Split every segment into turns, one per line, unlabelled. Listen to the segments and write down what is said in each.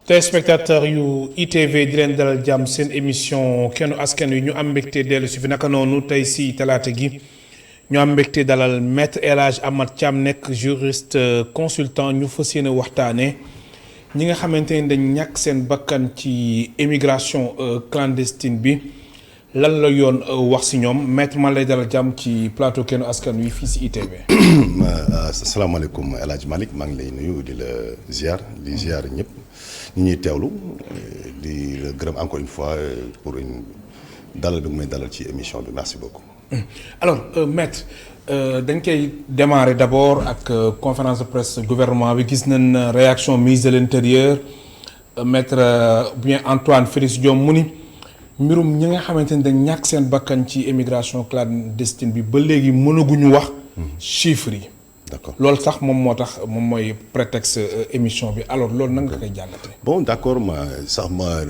téléspectateur yu ITV di leen dalal jàmm seen émission kennu askan wi ñu am mbégte dellu si fi naka noonu tey si talaata gi ñu am mbégte dalal maître El Hadj Amath Thiam nekk juriste consultant ñu fas yéene waxtaane ñi nga xamante ni dañ ñàkk seen bakkan ci émigration clandestine bi lan la yoon wax si ñoom maître man lay dalal jàmm ci plateau kennu askan wi fii si ITV.
asalaamaaleykum El Hadj Malick maa ngi lay nuyu di la ziar ñëpp. ñi ñuy teewlu di la gërëm encore une fois pour une dalal bi may dalal ci émission bi merci beaucoup.
Alors maître dañ koy démarrer d'abord ak conférence de presse gouvernement bi gis nañ réaction ministre de l'intérieur maître bien Antoine Félix Diome mu ni mbirum ñi nga xamante ni dañ ñàkk seen bakkan ci émigration clandestine bi ba léegi mënaguñu wax chiffres yi.
D'accord
loolu sax moom moo tax moom mooy prétexte émission bi alors loolu nan nga koy jàngatee.
bon d'accord ma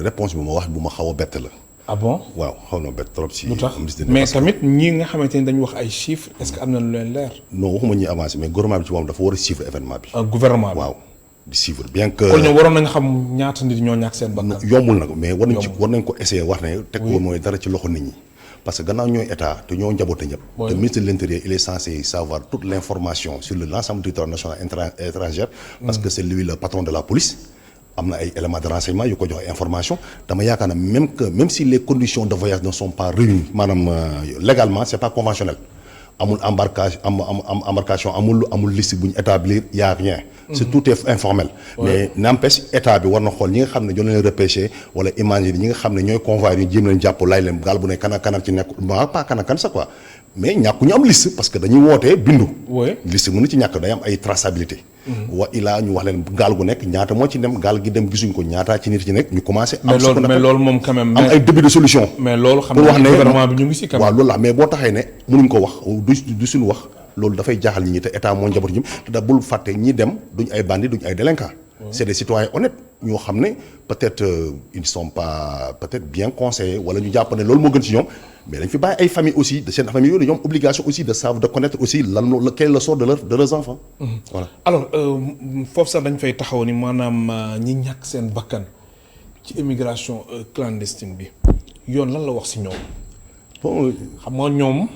réponse bi ma wax bu ma xaw a bett la.
ah bon
waaw xaw na bett trop si.
lu tax mais tamit ñi nga xamante ni dañu wax ay chiffres est-ce que am na lu leen leer.
non waxuma ñuy avancé mais gouvernement bi ci moom dafa war a suivre événement bi.
gouvernement bi
waaw di suivre bien que.
kon ñoom waroon nañu xam ñaata nit ñoo ñàkk seen bakkan.
yombul nag mais war nañ ko essayer wax ne. teg ko mooy dara ci loxo nit ñi. parce que gannaaw ñooy état te ñoo njaboote ñëpp. le ministre de l'intérieur il est censé savoir toute l'information sur l'ensemble du territoire national étranger. parce que c'est lui le patron de la police. am na ay éléments de renseignement yu ko jox information dama yaakaar na même si les conditions de voyage ne sont pas réunies maanaam légalement c'est pas conventionnel. amul embarcation amul liste bu ñu établir y a rien. c'est tout est informel. mais n'empêche état bi war na xool ñi nga xam ne ñoo leen repêché wala imaginer ñi nga xam ne ñooy convoyé ñu jéem leen jàpp lay leen gaal bu ne kan ci nekk pas kan sax quoi mais ñàkk ñu am liste parce que dañuy wootee bindu. liste mënu ci ñàkk day am ay traçabilité. wa ilaa ñu wax leen gaal gu nekk ñaata moo ci dem gaal gi dem gisuñ ko ñaataa ci nit ci nekk ñu commencé.
mais loolu moom quand même.
am ay début de solution.
mais loolu xam nga gouvernement bi ñu ngi si quand même.
waaw loolu la mais boo taxee ne mënuñ ko wax du suñu wax loolu dafay jaaxal nit ñi te état moo njaboot ñi te da bul fàtte ñi dem duñ ay bandits duñ ay délinquants. c'est des citoyens honnêtes ñoo xam ne peut-être ils ne sont pas peut-être bien conseillés wala ñu jàpp ne loolu moo gën ci ñoom mais dañ fi bàyyi ay famille aussi de seen famille yooyu dañoo am obligation aussi de savoir de connaître aussi quel est le sort de leurs enfants. Voilà.
Alors foofu sax dañ fay taxaw ni maanaam ñi ñàkk seen bakkan ci immigration clandestine bi yoon lan la wax ci ñoom.
bon
xam nga ñoom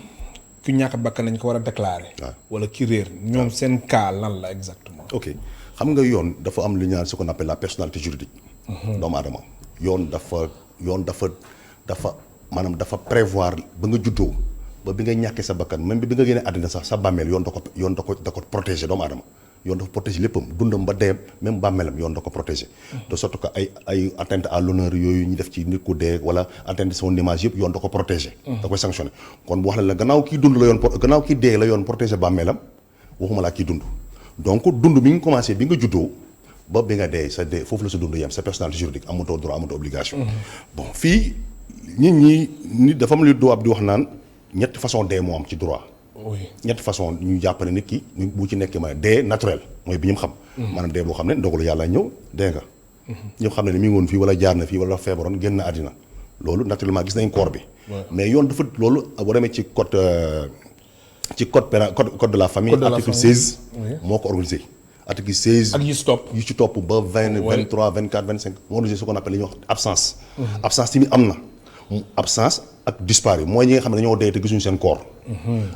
ku ñàkk bakkan lañ ko war a déclarer. wala ki réer ñoom seen cas lan la exactement.
ok xam nga yoon dafa am lu ñu naan ce qu'on appelle la personnalité juridique. doomu aadama yoon dafa maanaam dafa prévoir ba nga juddoo ba bi nga ñàkkee sa bakkan même bi nga génnee àddina sax sa bàmmeel yoon da ko protéger doomu aadama yoon dafa protéger léppam dundam ba deem même bàmmeelam yoon da ko protéger. de sorte que ay atteinte à l'honneur yooyu ñu def ci nit ku dee wala atteinte son image yëpp yoon da ko protéger. da koy sanctionner kon bu wax la gannaaw kii dund la yoon gannaaw kii dee la yoon protéger bàmmeelam waxuma laa kii dund. donc dund bi nga commencé bi nga juddoo ba bi nga dee sa dee foofu la sa dund yem sa personnalité juridique amatoo droit amatoo obligation. bon fii nit dafa am lu droit di wax naan ñetti façon dee moo am ci droit. ñetti façon ñu jàpp ne nit ki bu ci nekkee ma dee naturel mooy bi ñu xam. maanaam dee boo xam ne ndogalu yàlla ñëw dee nga. ñëpp xam ne mi ngi woon fii wala jaar na fii wala feebaroon génn àddina loolu naturellement gis nañ corps bi. mais yoon dafa loolu boo demee ci code de la famille. article 16. moo ko organisé. article 16
ak yu ci topp
ba 20 23 24 25 moo organisé ce qu'on appelle li ñuy wax absence. absence tamit am na. absence ak disparu mooy ñi nga xam ne dañoo dee te gisuñu seen corps.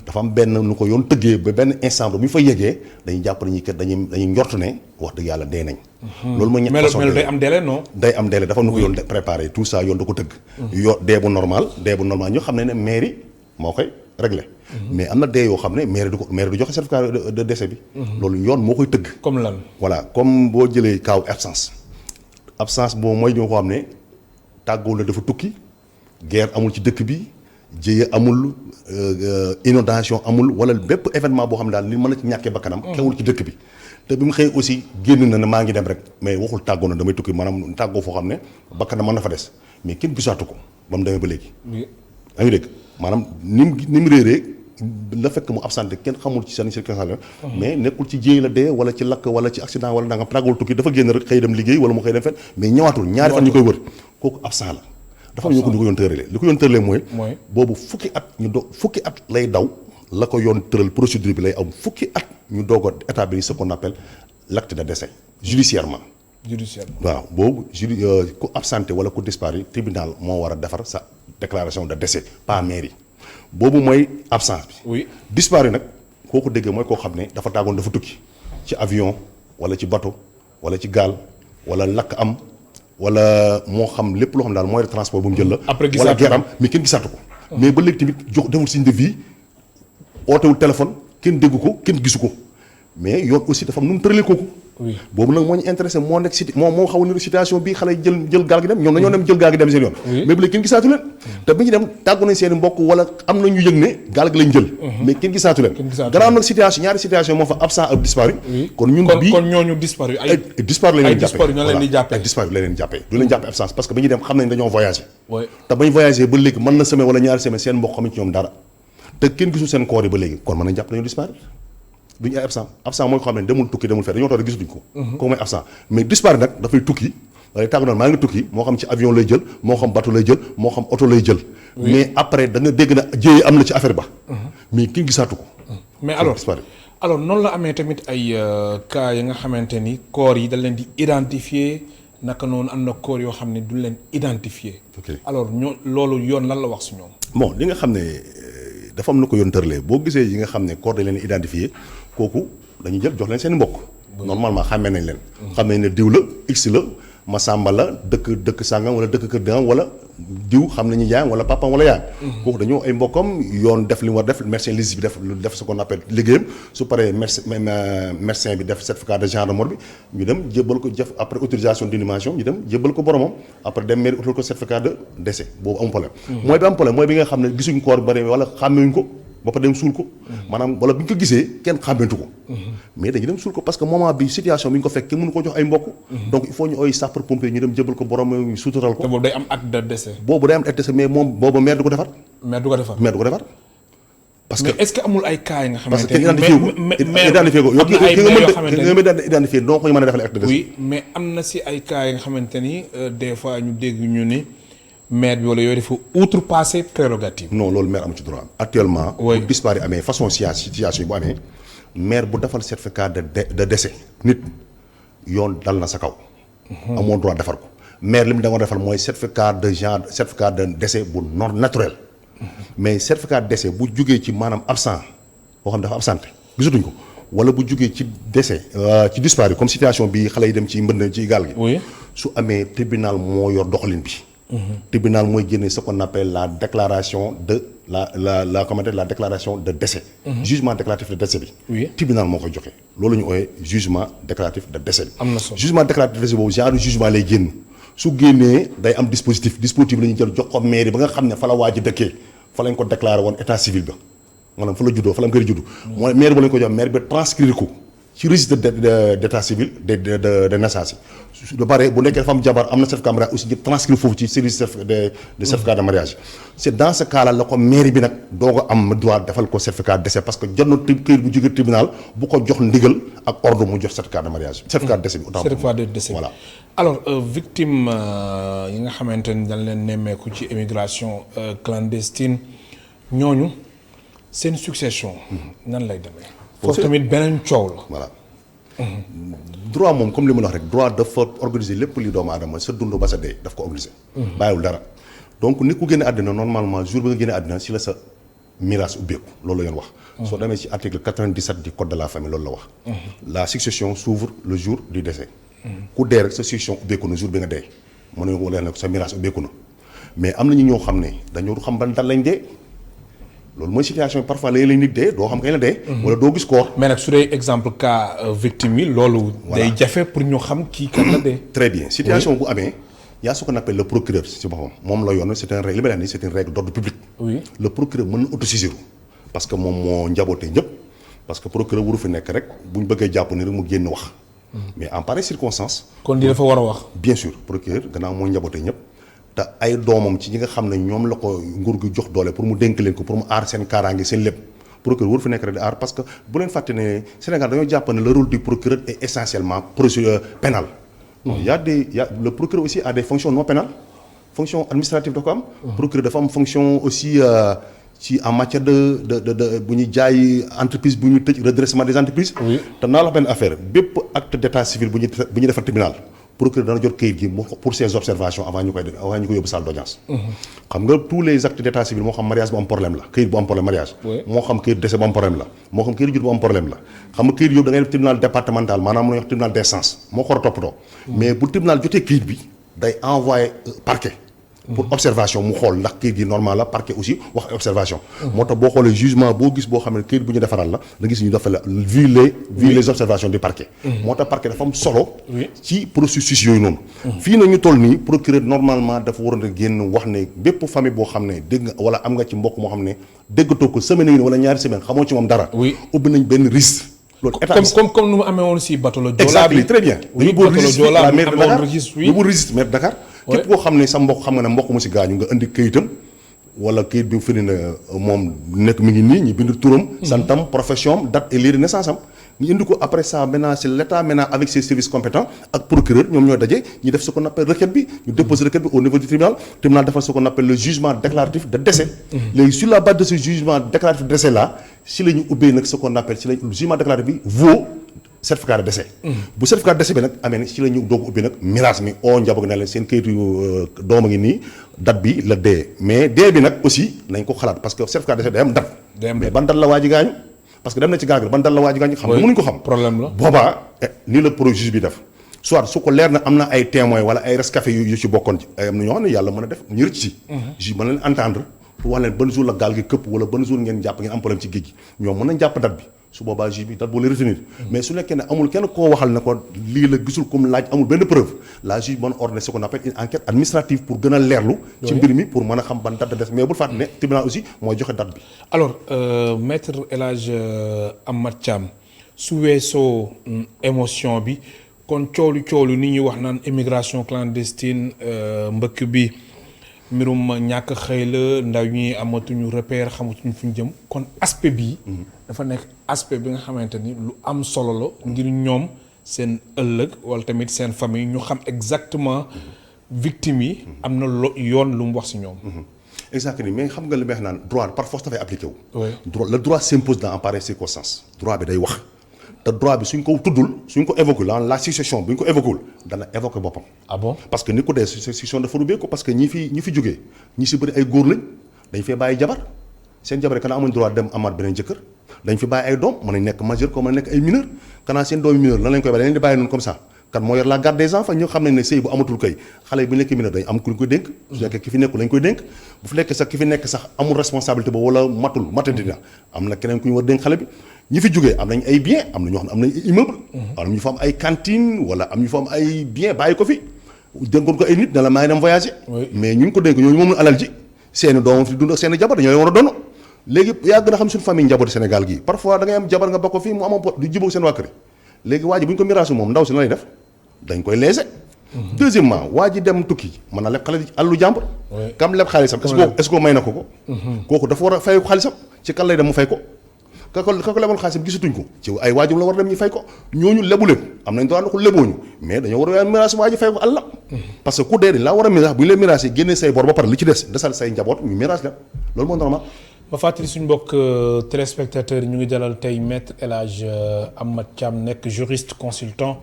dafa am benn nu ko yoon tëggee ba benn instant bu ñu fa yegee dañuy jàpp ne ñi kat dañuy njort ne wax dëgg yàlla dee nañ. loolu mooy ñetti façon
mais day am délai non.
day am délai dafa nu ko yoon préparé tout ça yoon da ko tëgg. dee bu normal ñoo xam ne mairie moo koy réglé. mais am na dee yoo xam ne mairie du joxe certificat de décès bi. loolu yoon moo koy tëgg.
comme lan.
voilà comme boo jëlee kaaw absence boobu mooy ñoo ko xam ne tàggoo la dafa tukki. guerre amul ci dëkk bi jéye amul inondation amul wala bépp événement boo xam ne daal li mën a ci ñàkkee bakkanam xewul ci dëkk bi te bi mu xëy aussi génn na ne maa ngi dem rek mais waxul tàggoo na damay tukki maanaam tàggoo foo xam ne bakkanam mën na fa des mais kenn gisaatu ko ba mu demee ba léegi yaa ngi dégg maanaam ni mu réeree la fekk mu absenté kenn xamul ci seen circonstance mais nekkul ci jéey la dee wala ci lakk wala ci accident wala nangam tàggul tukki dafa génn rek xëy dem liggéey wala mu xëy dem fen mais ñëwaatul ñaari fan ñu koy wër kooku absent la dafa am ñu ko li ko yoon tëralee li ko yoon tëralee mooy boobu fukki at lay daw la ko yoon tëral procédure bi lay am fukki at ñu doog a établir ce qu'on appelle l'acte de décès judiciairement
judiciaire.
waaw boobu ku absenté wala ku disparu tribunal moo war a defar sa déclaration de décès pas mairie boobu mooy absence bi.
oui
disparu nag koo ko déggee mooy koo xam ne dafa tàggoon dafa tukki ci avion wala ci bateau wala ci gaal wala lakk am wala moo xam lépp loo xam daal moyen de transport bu mu jël la.
après
wala guerre am mais kenn gisaatu ko. mais ba léegi tamit jox deful signe de vie ootewul téléphone kenn déggu ko kenn gisu ko mais yoon aussi dafa am nu mu tëralee kooku.
oui
boobu nag moo ñu intéressé moo nekk si moo xaw a niru situation bii xale yi jël gaal gi dem ñoom dañoo dem jël gaal gi dem seen yoon. mais bu léegi kenn gisaatu leen. te bi ñu dem tàggu nañ seen i mbokk wala am na ñu yëg ne gaal gi lañ jël. mais kenn gisaatu leen. gannaaw nag situation ñaari situation moo fa absent ak disparu. kon ñun bii
kon ñooñu disparu ay
disparu lañ leen jàppee
disparu ñoo leen di jàppee.
ay disparu lañ leen jàppee du leen jàppee absence parce que ba ñuy dem xam nañ dañoo voyagé.
oui
te bañ voyagé ba léegi mën na semaine wala ñaari semaine seen mbokk xamuñ ci ñoom dara te kenn gisul seen koor yi ba léegi kon mën nañ jàpp dañoo disparu duñu ay absent mooy ko xam ne demul tukki demul fee dañoo toog rek gisutuñ ko. kooku mooy absent mais disparu nag dafay tukki day tàggu noonu maa ngi tukki moo xam ci avion lay jël moo xam bateau lay jël moo xam oto lay jël. mais après da nga dégg na jéyee am na ci affaire ba. mais kenn gisaatu ko.
mais alors noonu la amee tamit ay cas yi nga xamante ni corps yi dañ leen di identifier naka noonu am na corps yoo xam ne duñ leen identifier. alors loolu yoon lan la wax si ñoom.
bon li nga xam ne dafa am na ko yoon tëralee boo gisee yi nga xam ne corps dañ leen identifier kooku dañuy jël jox leen seen mbokk. normalement xàmmee nañ leen. xam nañ ne diw la x la Masamba la dëkk sàngam wala dëkk kër dangam wala diw xam nañu yaayam wala papam wala yaayam. kooku dañoo ay mbokkam yoon def li mu war def médecin légiste bi def ce qu'on appelle liggéeyam su paree médecin bi def certificat de genre de mort bi ñu dem jébbal ko jëf après autorisation d'inhumation ñu dem jébbal ko boromam après dem mairie utal ko certificat de décès boobu am problème. mooy bi am problème mooy bi nga xam ne gisuñ koor bari wala xàmmewuñ ko. ba pare dem suul ko. maanaam wala bu ñu ko gisee kenn xàmmeetu ko. mais dañu dem suul ko parce que moment bi situation bi ñu ko fekk kenn mënu ko jox ay mbokk. donc il faut ñu ooy sapeur pompier ñu dem jëbal ko borom suutural ko.
te boobu day am acte de décès.
boobu day am acte de décès mais moom boobu maire du ko defar.
maire du ko defar.
parce que
mais est-ce que amul ay cas yi nga xamante
ne identifié ko yow ki nga identifié donc ko ñu mën a defal acte de décès.
oui mais am na si ay cas yi nga xamante ni des fois ñu dégg ñu ni. maire bi wala yooyu dafa outrepasser prérogative.
non loolu maire amu ci droit actuellement.
oui
bu disparu amee façon situation yi bu amee maire bu defal certificat de décès nit yoon dal na sa kaw. amoo droit defar ko maire li mu da nga defal mooy certificat de décès bu non naturel. mais certificat de décès bu jugee ci maanaam absent boo xam dafa absenté gisatuñ ko wala bu jugee ci décès ci disparu comme situation bi xale yi dem ci mbënd ci gaal gi.
oui
su amee tribunal moo yor doxalin bi. tribunal mooy génne ce qu'on appelle la déclaration de la déclaration de décès. Jugement déclaratif de décès bi.
oui
tribunal moo koy joxe loolu ñu ooyee jugement déclaratif de décès bi.
am na solo
jugement déclaratif de décès boobu genre jugement lay génn su génnee day am dispositif la ñuy jël jox ko mairie ba nga xam ne fa la waa ji dëkkee fa lañ ko déclaré woon état civil ba maanaam fa la juddoo fa la mu koy juddu. mooy maire ba lañ ko jox maire bi transcrire ko. ci registre d'état civil de naissance yi ba pare bu nekkee dafa am jabar am na certificat de mariage aussi ñu transcrire foofu ci service de certificat de mariage c'est dans ce cas là la ko mairie bi nag doo ko am droit defal ko certificat de décès parce que jot na këyit bu jógee tribunal bu ko jox ndigal ak ordre mu jox certificat de mariage certificat de décès bi
certificat de décès
voilà
alors victime yi nga xamante ni dañ leen nemmeeku ci immigration clandestine ñooñu seen succession nan lay demee foofu tamit beneen coow la.
voilà droit moom comme li ma la wax rek droit dafa organiser lépp li doomu aadama sa dund ba sa dee daf ko organiser. bàyyiwul dara donc nit ku génne àddina normalement jour bi nga génne àddina si la sa miraas ubbeeku loolu la yoon wax. soo demee ci article 97 du code de la famille loolu la wax. la succession s'ouvre le jour du décès. ku dee rek sa succession ubbeeku na jour bi nga dee mën nañu ko leen sa miraas ubbeeku na mais am na ñu ñoo xam ne dañoo xam ban dal lañ dee. loolu mooy situation bi parfois léeg-léeg nit dee doo xam kañ la dee. wala doo gis koor.
mais nag su dee exemple cas victime yi loolu. day jafe pour ñu xam kii kan la dee.
très bien situation bu amee y a ce qu'on appelle le procureur si boppam moom la yoon c'est un règle li ma leen ni c'est une règle d'ordre public.
oui
le procureur mën na autosaisir parce que moom moo njabootee ñëpp parce que procureur waru fi nekk rek bu ñu bëggee jàpp ni rek mu génn wax. mais en pareille circonstance.
kon di dafa war a wax.
bien sûr procureur gannaaw moo njabootee ñëpp. te ay doomam ci ñi nga xam ne ñoom la ko nguur gi jox doole pour mu dénk leen ko pour mu aar seen kaaraange seen lépp procureur waru fi nekk rek di aar parce que bu leen fàtte ne Sénégal dañoo jàpp ne le rôle du procureur est essentiellement procédure pénale. non le procureur aussi a des fonctions non pénales fonction administrative da ko am. procureur dafa am fonction aussi ci en matière de bu ñuy jaay entreprise bu ñu tëj redressement des entreprises.
oui
te naa la wax benn affaire bépp acte d'état civil bu ñu defar tribunal procureur dana jot kayit gi pour ses observations avant ñu koy yóbbu salle d'audience. xam nga tous les actes d'état civil moo xam mariage bu am problème la kayit bu am problème mariage. moo xam kayit décès bu am problème la moo xam kayit jur bu am problème la xam nga kayit yóbbu da ngay def tribunal départemental maanaam lu ñuy wax tribunal d'instance moo ko war a toppatoo. mais bu tribunal jotee kayit bi day envoyé parquet. pour observation mu xool ndax kayit gi normal la parquet aussi wax observation. moo tax boo xoolee jugement boo gis boo xam ne kayit bu ñu defaral la da gis ñu dafa la vu les observations du parquet. moo tax parquet dafa am solo. ci processus yooyu noonu. fii na ñu toll nii procureur normalement dafa waroon a génn wax ne bépp famille boo xam ne dégg nga wala am nga ci mbokk moo xam ne déggatoo ko semaine yi wala ñaari semaine xamoo ci moom dara. ubbi nañ benn risque. loolu état
comme nu mu amee woon si bateau la Joola.
exactement très bien.
oui bateau la Joola mu amoon registre oui
yóbbu registre maire Dakar. képp koo xam ne sa mbokk xam nga ne mbokk mu si gaañu nga indi këyitam wala këyit bi firi na moom nekk mi ngi nii ñu bind turam. santam profession date et lieu de naissance am. ñu indi ko après ça maintenant c'est l'état maintenant avec ses services compétents ak procureur ñoom ñoo daje ñu def ce qu'on appelle requête bi ñu déposer requête bi au niveau du tribunal defal ce qu'on appelle le jugement déclaratif de décès. léegi sur la base de ce jugement déclaratif de décès là si la ñu ubbee nag ce qu'on appelle si la jugement déclaratif bi vaut certificat de décès. bu certificat de décès bi nag amee ne si la ñu doog ubbi nag miraas mi oo njaboot na leen seen kayitu doom a ngi nii date bi la dee mais dee bi nag aussi nañ ko xalaat parce que certificat de décès day am date. mais ban date la waa ji gaañu parce que dem na ci gaal ban date la waa ji gaañu xam nga mënuñ ko xam.
problème la
boobaa nii la juge bi def soit su ko leer na am na ay témoins wala ay rescapés yu ci bokkoon ci am na ñoo xam ne yàlla mën a def ñu rëcc ci. juge mën na leen entendre pour wax leen ban jour la gaal gi këpp wala ban jour ngeen jàpp ngeen am problème ci géej gi ñoom mën nañ jàpp date bi su boobaa juge bi date boo leen retenir mais su nekkee ne amul kenn koo waxal ne ko lii la gisul comme laaj amul benn preuve la juge mën ordonner ce qu'on appelle une enquête administrative pour gën a leerlu ci mbir mi pour mën a xam ban date de décès mais bul fàtte ne tribunal aussi mooy joxe date bi.
alors maître El Hadj Amath Thiam su weesoo émotion bi kon coolu ni ñuy wax naan immigration clandestine mbëkk bi mbirum ñàkk xëy la ndaw ñi amatuñu repère xamatuñu fu ñu jëm kon aspect bii dafa nekk aspect bi nga xamante ni lu am solo la ngir ñoom seen ëllëg wala tamit seen famille ñu xam exactement victime yi am na yoon lu mu wax ci ñoom.
exactement mais xam nga li may wax naan droit par force dafay appliqué wu. droit le droit s'impose dans en pareille circonstance droit bi day wax te droit bi suñ ko tuddul suñ ko évoqué la succession bu ñu ko évoqué wul dana évoqué boppam.
ah bon
parce que ni ko dee succession dafa rubee ko parce que ñi fi jógee ñi si bëri ay góor lañ dañ fee bàyyi jabar seen jabar kanaa amuñ droit dem amaat beneen jëkkër dañ fi bàyyi ay doom mën nañ nekk majeur ko mën na nekk ay mineur kanaa seen doomi mineur lan lañ koy bàyyi dañ leen di bàyyi noonu comme ça kan moo yor la garde des enfants ñoo xam nañ ne sëy bu amatul kay xale yi bu ñu nekkee mineur dañ am ku ñu koy dénk su nekkee ki fi nekkul lañ koy dénk bu fi nekkee sax ki fi nekk sax amul responsabilité ba wala matadi na am na keneen ku ñu war dénk xale bi ñi fi jógee am nañ ay bien am na ñoo xam ne am nañ ay immeuble am ñu fa am ay cantine wala am ñu fa am ay bien bàyyi ko fi dénkoon ko ay nit ne la maa ngi dem voyager mais ñu ko dénk ñooñu moom alal ji seeni doomam fi dund ak seeni jabar dañoo war a doon léegi yaa gën a xam suñu famille njabooti Sénégal gii parfois da ngay am jabar nga bokk fii mu amoon du jubóog seen waa kër léegi waa ji bu ñu ko miraasu moom ndaw si na lay def dañ koy léser. deuxièmement waa ji dem tukki mën na leb xale àllu jàmbur kam leb xaalisam est-ce que may na ko kooku dafa war a fay ko xaalisam ci kan lay dem mu fay ko ka ko leboon xaalisam gisatuñ ko ci ay waajum la war a dem ñu fay ko ñooñu lebu leen am nañ droit na ko lebooñu mais dañoo war a miraas waa ji fay ko àllam parce que ku dee dañ laa war a miraas bu ñu leen miraas yi génnee say bor ba pare li ci des desal say njaboot ñu miraas leen loolu moo normal.
ba fàttali suñu mbokk téléspectateurs ñu ngi dalal tey maître El Hadj Amath Thiam nekk juriste consultant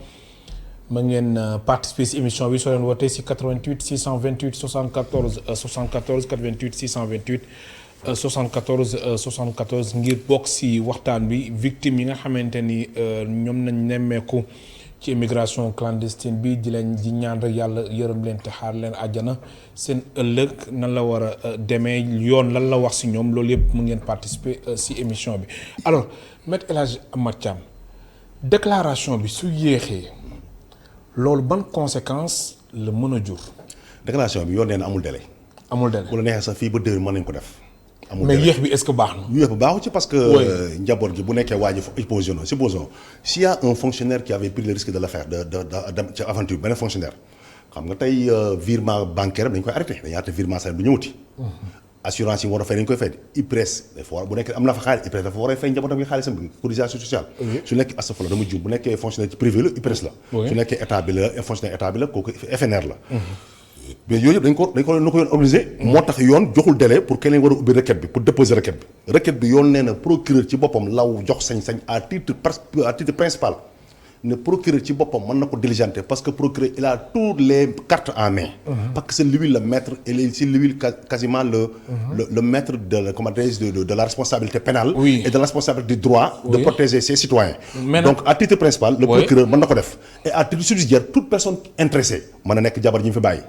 ma ngeen participer ci émission bi soo leen wootee ci 88 628 74 74 88 628 74 74 ngir bokk ci waxtaan bi victime yi nga xamante ni ñoom nañ nemmeeku ci immigration clandestine bi di leen di ñaan rek yàlla yërëm leen te xaar leen àjjana seen ëllëg nan la war a demee yoon lan la wax ci ñoom loolu yëpp mu ngeen participer ci émission bi alors maître El Hadj Amath Thiam déclaration bi su yéexee loolu ban conséquence la mën a jur.
déclaration bi yoon nee na amul délai.
amul délai
bu la neexee sax fii ba déwén mën nañ ko def. amul
mais yéex bi est-ce que baax na.
yéex bi baaxu ci parce que. njaboot gi bu nekkee waa ji supposons s'il y a un fonctionnaire qui avait pris le risque de le faire de ci aventure beneen fonctionnaire xam nga tey virement bancaire dañ koy arrêté dañuy arrêté virement salaire du ñëwati. assurance yi war a fay dañ koy fay IPRES dafa war bu nekkee am na fa xaalis IPRES dafa war a fay njabootam gi xaalisam bi cotisation sociale. su nekkee astafurlah dama juum bu nekkee fonctionnaire ci privé la IPRES la. su nekkee état bi la fonctionnaire état bi la kooku FNR la. mais yooyu yëpp dañ ko yoon organisé. moo tax yoon joxul délai pour keneen war a ubbi requête bi pour déposer requête bi. requête bi yoon nee na procureur ci boppam law jox sañ-sañ à titre principal ne procureur ci boppam mën na ko diligenter parce que procureur il a toutes les cartes en main. Parce que c'est lui le maître et c'est lui quasiment le maître de la responsabilité pénale.
Oui.
Et de la responsabilité du droit de protéger ses citoyens.
Mais
donc à titre principal le procureur mën na ko def et à titre subsidiaire toute personne intéressée mën na nekk jabar ji ñu fi bàyyi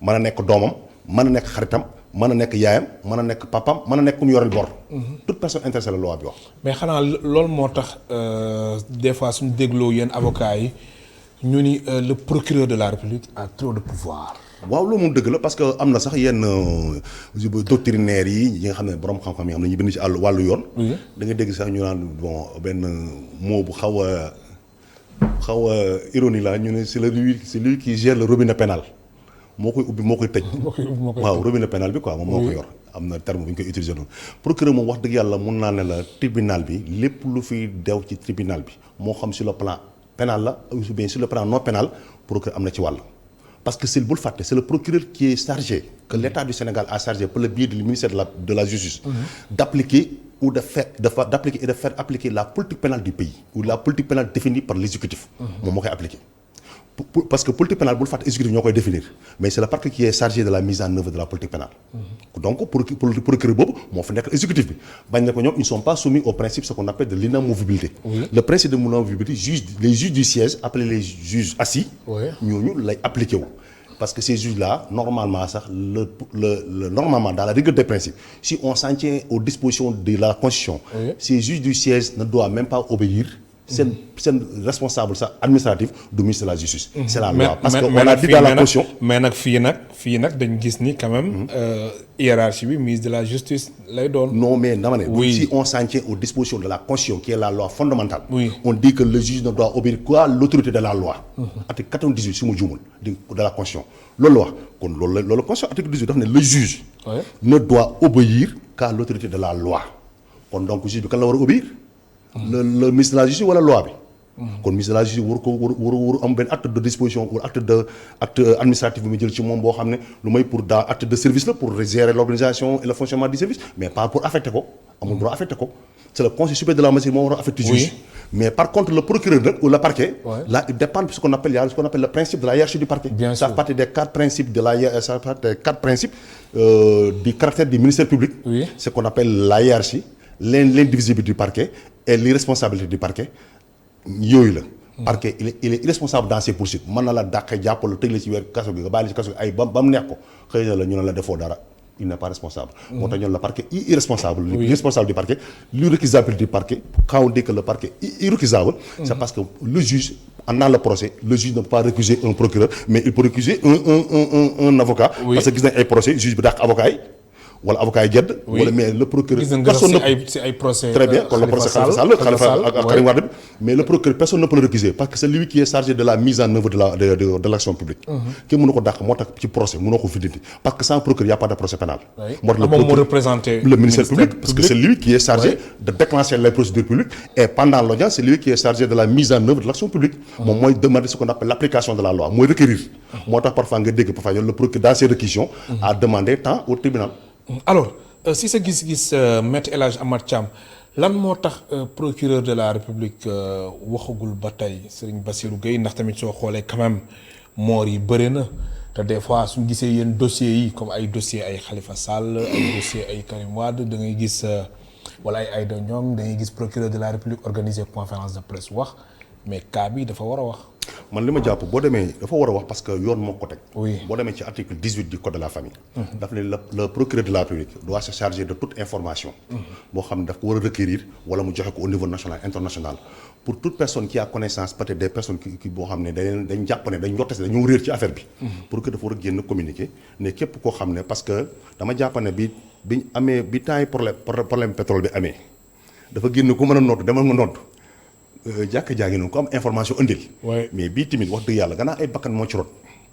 mën na nekk doomam mën na nekk xaritam mën na nekk yaayam mën na nekk papam mën na nekk ku mu yoreel bor. toute personne intéressée la loi bi wax.
mais xanaa loolu moo tax des fois suñu dégloo yéen avocats yi ñu ni le procureur de la République a trop de pouvoir.
waaw loolu moom dëgg la parce que am na sax yenn doctrinaires yi nga xam ne borom xam-xam yi am na ñu bind ci wàllu yoon. da nga dégg sax ñu naan bon benn mot bu xaw a ironie la ñu ne c'est lui qui gère le robinet pénal moo koy ubbi moo koy tëj. waaw robinet pénal bi quoi moom moo ko yor. am na terme bu ñu koy utiliser noonu procureur moom wax dëgg yàlla mun naa ne la tribunal bi lépp lu fiy dew ci tribunal bi moo xam sur le plan pénal la ou bien sur le plan non pénal procureur am na ci wàll. parce que c'est bul fàtte c'est le procureur qui est chargé que l'État du Sénégal a chargé par le biais du ministère de la justice d'appliquer ou d'appliquer et de faire appliquer la politique pénale du pays ou la politique pénale définie par l'exécutif moom moo koy appliquer parce que politique pénale bul fàtte exécutif ñoo koy définir mais c'est le parquet qui est chargé de la mise en œuvre de la politique pénale donc procureur boobu moo fa nekk exécutif bi bañ na ko ñoom ils sont pas soumis au principe ce qu'on appelle de l'inamovibilité le principe de l'inamovibilité les juges du siège appelés les juges assis ñooñu lay appliqué wu parce que ces juges-là normalement sax normalement dans la rigueur des principes si on s'en tient aux dispositions de la Constitution ces juges du siège ne doivent même pas obéir seen responsable sax administratif du ministre de la justice. C'est la loi parce que on a dit dans la Constitution.
mais nag fii nag dañ gis ni quand même hiérarchie bi ministre de la justice lay doon.
non mais dama ne. si on s'en tient aux dispositions de la Constitution qui est la loi fondamentale. on dit que le juge ne doit obéir qu'à l'autorité de la loi. article 98 si mu juumul de la Constitution loolu la wax kon loolu Constitution article 18 daf ne le juge. ne doit obéir qu'à l'autorité de la loi kon donc juge bi kan la war a obéir. le ministre de la justice wala loi bi. kon ministre de la justice war am benn acte de disposition ou acte administratif bi mu jël ci moom boo xam ne lu may pour daa acte de service la pour gérer l'organisation et le fonctionnement du service mais pas pour affecter ko amul droit affecter ko c'est le conseil supérieur de la magistrature moo war a affecter juge mais par contre le procureur nag ou le parquet là il dépend de ce qu'on appelle le principe de la hiérarchie du parquet. Ça fait partie des 4 principes du caractère du ministère public. Ce qu'on appelle la hiérarchie l'indivisibilité du parquet et l'irresponsabilité du parquet yooyu la. parquet il est irresponsable dans ses poursuites mën na la dàqee jàppale tëj la ci weer kaso bi nga bàyyi la ci kaso bi ay ba mu neex ko xëy na la ñu ne la defoo dara il n'est pas responsable. moo tax ñu ne la parquet irresponsable. l'irresponsable du parquet l'irrécusabilité du parquet quand on dit que le parquet est irrécusable. c'est parce que le juge dans le procès le juge ne peut pas récuser un procureur mais il peut récuser un avocat. parce que gis nañ ay procès juge bi dàq avocat yi. wala avocat yi gedd. wala mais le procureur.
personne ne ay procès.
très bien kon le procès Khalifa Sall ak Karim Wade bi mais le procureur personne ne peut le récuser parce que c'est lui qui est chargé de la mise en œuvre de l'action publique. kenn mënu ko dàq moo tax ci procès mënoo ko fi dindi parce que sans procureur y a pas de procès pénal.
moo tax moom moo représenté
le ministère public parce que c'est lui qui est chargé de déclencher les procédures publiques et pendant l'audience c'est lui qui est chargé de la mise en œuvre de l'action publique. moom mooy demander ce qu'on appelle l'application de la loi mooy requérir. moo tax parfois nga dégg parfois le procureur dans ses réquisitions a demandé temps au tribunal.
alors si sa gis-gis Maître El Hadji Amath Thiam lan moo tax procureur de la République waxagul ba tey Serigne Bassirou Gueye ndax tamit soo xoolee quand même moor yi bëri na te des fois suñu gisee yenn dossiers yi comme ay dossiers ay Khalifa Sall ay dossiers ay Karim Wade da ngay gis wala ay Aïda Ndiongue da ngay gis procureur de la République organiser conférence de presse wax mais cas bi dafa war a wax.
man li ma jàpp boo demee dafa war a wax parce que yoon moo ko teg.
oui
boo demee ci article 18 du code de la famille. daf ne le procureur de la République doit se charger de toute information. boo xam ne daf ko war a requérir wala mu joxe ko au niveau national international pour toute personne qui a connaissance peut-être des personnes qui boo xam ne dañ jàpp ne dañ njorte dañoo réer ci affaire bi. pour que dafa war a génn communiquer ne képp koo xam ne parce que dama jàpp ne biñ amee bi temps yi problème pétrole bi amee dafa génn ku mën a noot demal nga noot. jàkk jaagi noonu ko am information indil. mais bii tamit wax dëgg yàlla gannaaw ay bakkan moo ci rot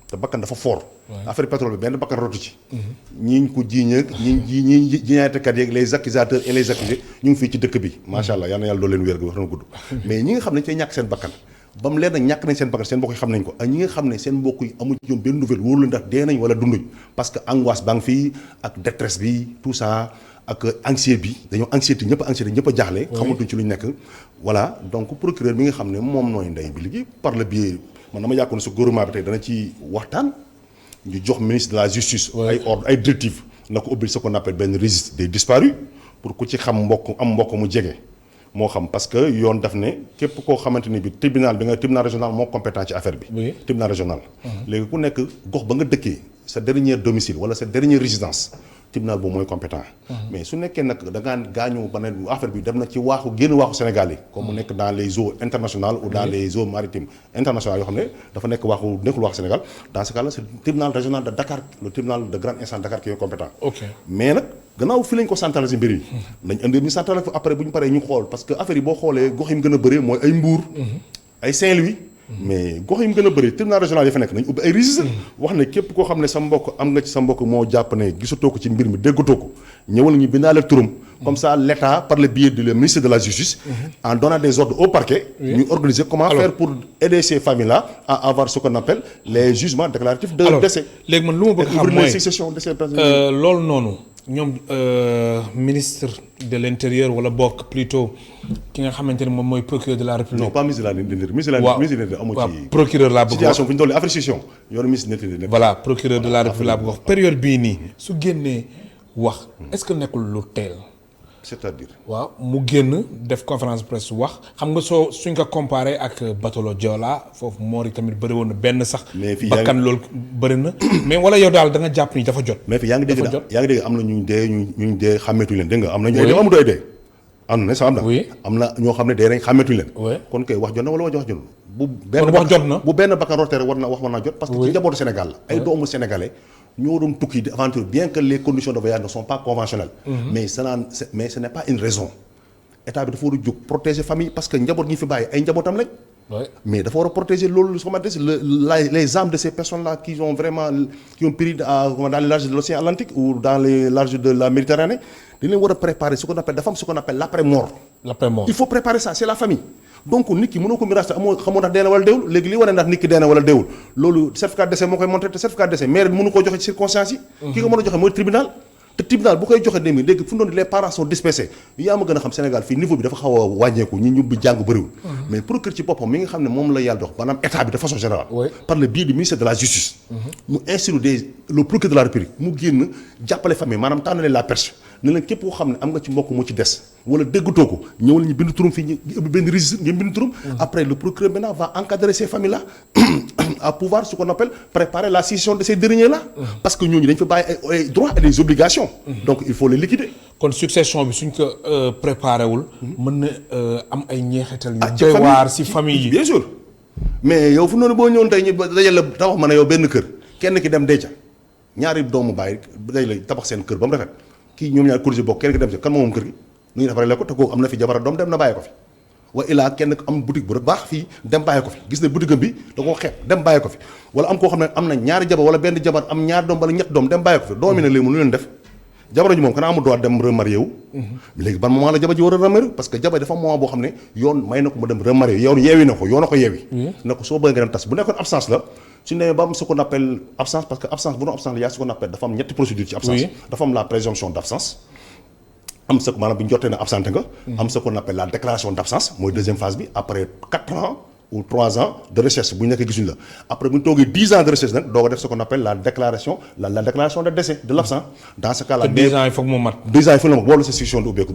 te bakkan dafa fort. affaire pétrole bi benn bakkan rotu ci. ñi ko jiiñ ak ñi jiñaatekat yeeg les accusateurs et les accusés ñu ngi fii ci dëkk bi. macha allah yal na yàlla doo leen wér gi wax na gudd. mais ñi nga xam ne dañ cay ñàkk seen bakkan ba mu leer na ñàkk nañ seen bakkan seen mbokk yi xam nañ ko ak ñi nga xam ne seen mbokk yi amuñ ci ñoom benn nouvelle wóoru la ndax dee nañ wala dunduñ parce que angoisse baa ngi fii ak détresse bi tout ça ak anxiété ñëpp a jaaxle. xamatuñ ci lu ñu nekk. voilà donc procureur bi nga xam ne moom nooy ndey bi liggéey par le biais man dama yàggoon su gouvernement bi tey dana ci waxtaan ñu jox ministre de la justice. ay ordre ay directives na ko ubbil ce qu'on appelle benn registre des disparus pour ku ci xam mbokk mu jege. moo xam parce que yoon daf ne képp koo xamante ni bi tribunal régional moo compétent ci affaire bi. tribunal régional. léegi ku nekk gox ba nga dëkkee sa dernier domicile wala sa dernière résidence tribunal boobu mooy compétent. mais su nekkee nag da ngaa gaañu ba ne affaire bi dem na ci génn waaxu Sénégal yi. comme mu nekk dans les eaux internationales ou dans les eaux maritimes internationales yoo xam ne dafa nekk nekkul waaxu Sénégal dans ce cas là c'est le tribunal régional de Dakar le tribunal de grande instance de Dakar qui est compétent. mais nag gannaaw fi lañ ko centraliser mbir yi. nañ indi ñu centraliser après bu ñu paree ñu xool parce que affaire yi boo xoolee gox yi mu gën a bëree mooy ay Mbour. ay Saint-Louis. mais gox yi mu gën a bëri tribunal régional yi fa nekk nañ ubbi ay registre wax ne képp koo xam ne sa mbokk am nga ci sa mbokk moo jàpp ne gisatoo ko ci mbir mi déggatoo ko ñëwal ñu bindaale turam comme ça l'État par le biais du ministre de la justice en donnant des ordres au parquet ñu organiser comment faire pour aider ces familles là à avoir ce qu'on appelle les jugements déclaratifs de décès.
léegi man lu ma bëgg xam mooy loolu noonu ñoom ministre de l'intérieur wala bokk plutôt ki nga xamante ne moom mooy procureur de la république.
non pas ministre de l'intérieur ministre de l'intérieur amu ci
procureur laa bëgg
situation fi ñu toll affaire situation yoonu ministre de l'intérieur.
voilà procureur de la république laa bëgg wax période bii nii su génnee wax est-ce que nekkul lu teel.
c'est-à-dire.
waaw mu génn def conférence presse wax xam nga suñ ko comparé ak Batolo Joola foofu moor yi tamit bëri woon na benn sax.
mais fii
bakkan loolu bëri na. mais wala yow daal da nga jàpp ni dafa jot.
mais fii yaa ngi dégg am na ñu dee xàmmeetuñ leen dégg nga am na ñu ay dee amatu ay dee. am na sax am na ñoo xam ne dee nañ xàmmeetuñ leen. kon kay wax jot na wala wax jot na. bu benn bakkan roteere war naa jot. parce que ci njabootu Sénégal la ay doomu sénégalais. ñoo doon tukki di aventure bien que les conditions de voyage ne sont pas conventionnelles. mais ce n'est pas une raison. état bi dafa war a jóg protéger famille parce que njaboot ñi fi bàyyi ay njabootam lañ. mais dafa war a protéger loolu su ma des les âmes de ces personnes là qui ont péri dans les larges de l'océan Atlantique ou dans les larges de la Méditerranée dañ leen war a préparer ce qu'on appelle l'après-mort. Il faut préparer ça, c'est la famille. donc nit ki mënoo ko miraas te xamoo ndax dee na wala deewul léegi li wane ndax nit ki dee na wala deewul loolu certificat de décès moo koy montré te certificat de décès maire bi mënu koo joxe ci circonstances yi. ki ko mën a joxe mooy tribunal. te tribunal bu koy joxe demee léegi fu mu doon les parents sont dispersés yaa ma gën a xam Sénégal fii niveau bi dafa xaw a wàññeeku ñi ñu bi jàng bëriwul. mais procureur ci boppam mi nga xam ne moom la yàlla dox maanaam état bi de façon générale. par le biais du ministère de la justice. mu instruire le procureur de la République mu génn jàppale famille maanaam tànnale la perche ne leen képp koo xam ne am nga ci mbokk mu ci des wala déggatoo ko ñëwal ñu bind turam fii ñu ubbi benn registre ñu bind turam. après le procureur maintenant va encadrer ces familles là à pouvoir ce qu'on appelle préparer la scission de ces derniers là. parce que ñooñu dañ fa bàyyi ay droits et des obligations. donc il faut les liquider.
kon succession bi suñ ko préparé wul. mën na am ay ñeexital yu doy waar si famille yi.
bien sûr mais yow fu noonu boo ñëwoon tey ñu dajale la tabax ma ne yow benn kër kenn ki dem denca ñaari doomu bàyyi day la tabax seen kër ba mu rafet kii ñoom ñaar corrigé bokk kenn ki dem ci kan moom kër gi nu ñuy defaree la ko te kooku am na fi jabar doom dem na bàyyi ko fi. wa ilaa kenn am boutique bu baax fii dem bàyyi ko fi gis ne boutique bi da koo xeeb dem bàyyi ko fi wala am koo xam ne am na ñaari jabar wala benn jabar am ñaari doom wala ñett doom dem bàyyi ko fi doom yi nag léegi lu leen def jabar ji moom kanaa amul droit dem remarié wu léegi ban moment la jabar ji war a remarié parce que jabar dafa moment boo xam ne yoon may na ko mu dem remarié yoon yeewi na ko yoon na ko yeewi na ko soo bëgg nga dem tas bu nekkoon absence la suñu demee ba am ce qu'on appelle absence parce que absence bu doon absence la yaa ce qu'on appelle dafa am ñetti procédure ci absence dafa am la présomption d'absence am sa maanaam bu ñu jotee ne absenté nga. am ce qu'on appelle la déclaration d'absence mooy deuxième phase bi après 4 ans ou 3 ans de recherche bu ñu nekkee gisuñu la après bu ñu toogee 10 ans de recherche nag doo ko def ce qu'on appelle la déclaration de décès de l'absent. dans ce cas là
10 ans il faut que mu mat.
10 ans il faut que mu mat boolu sa situation di ubbeeku.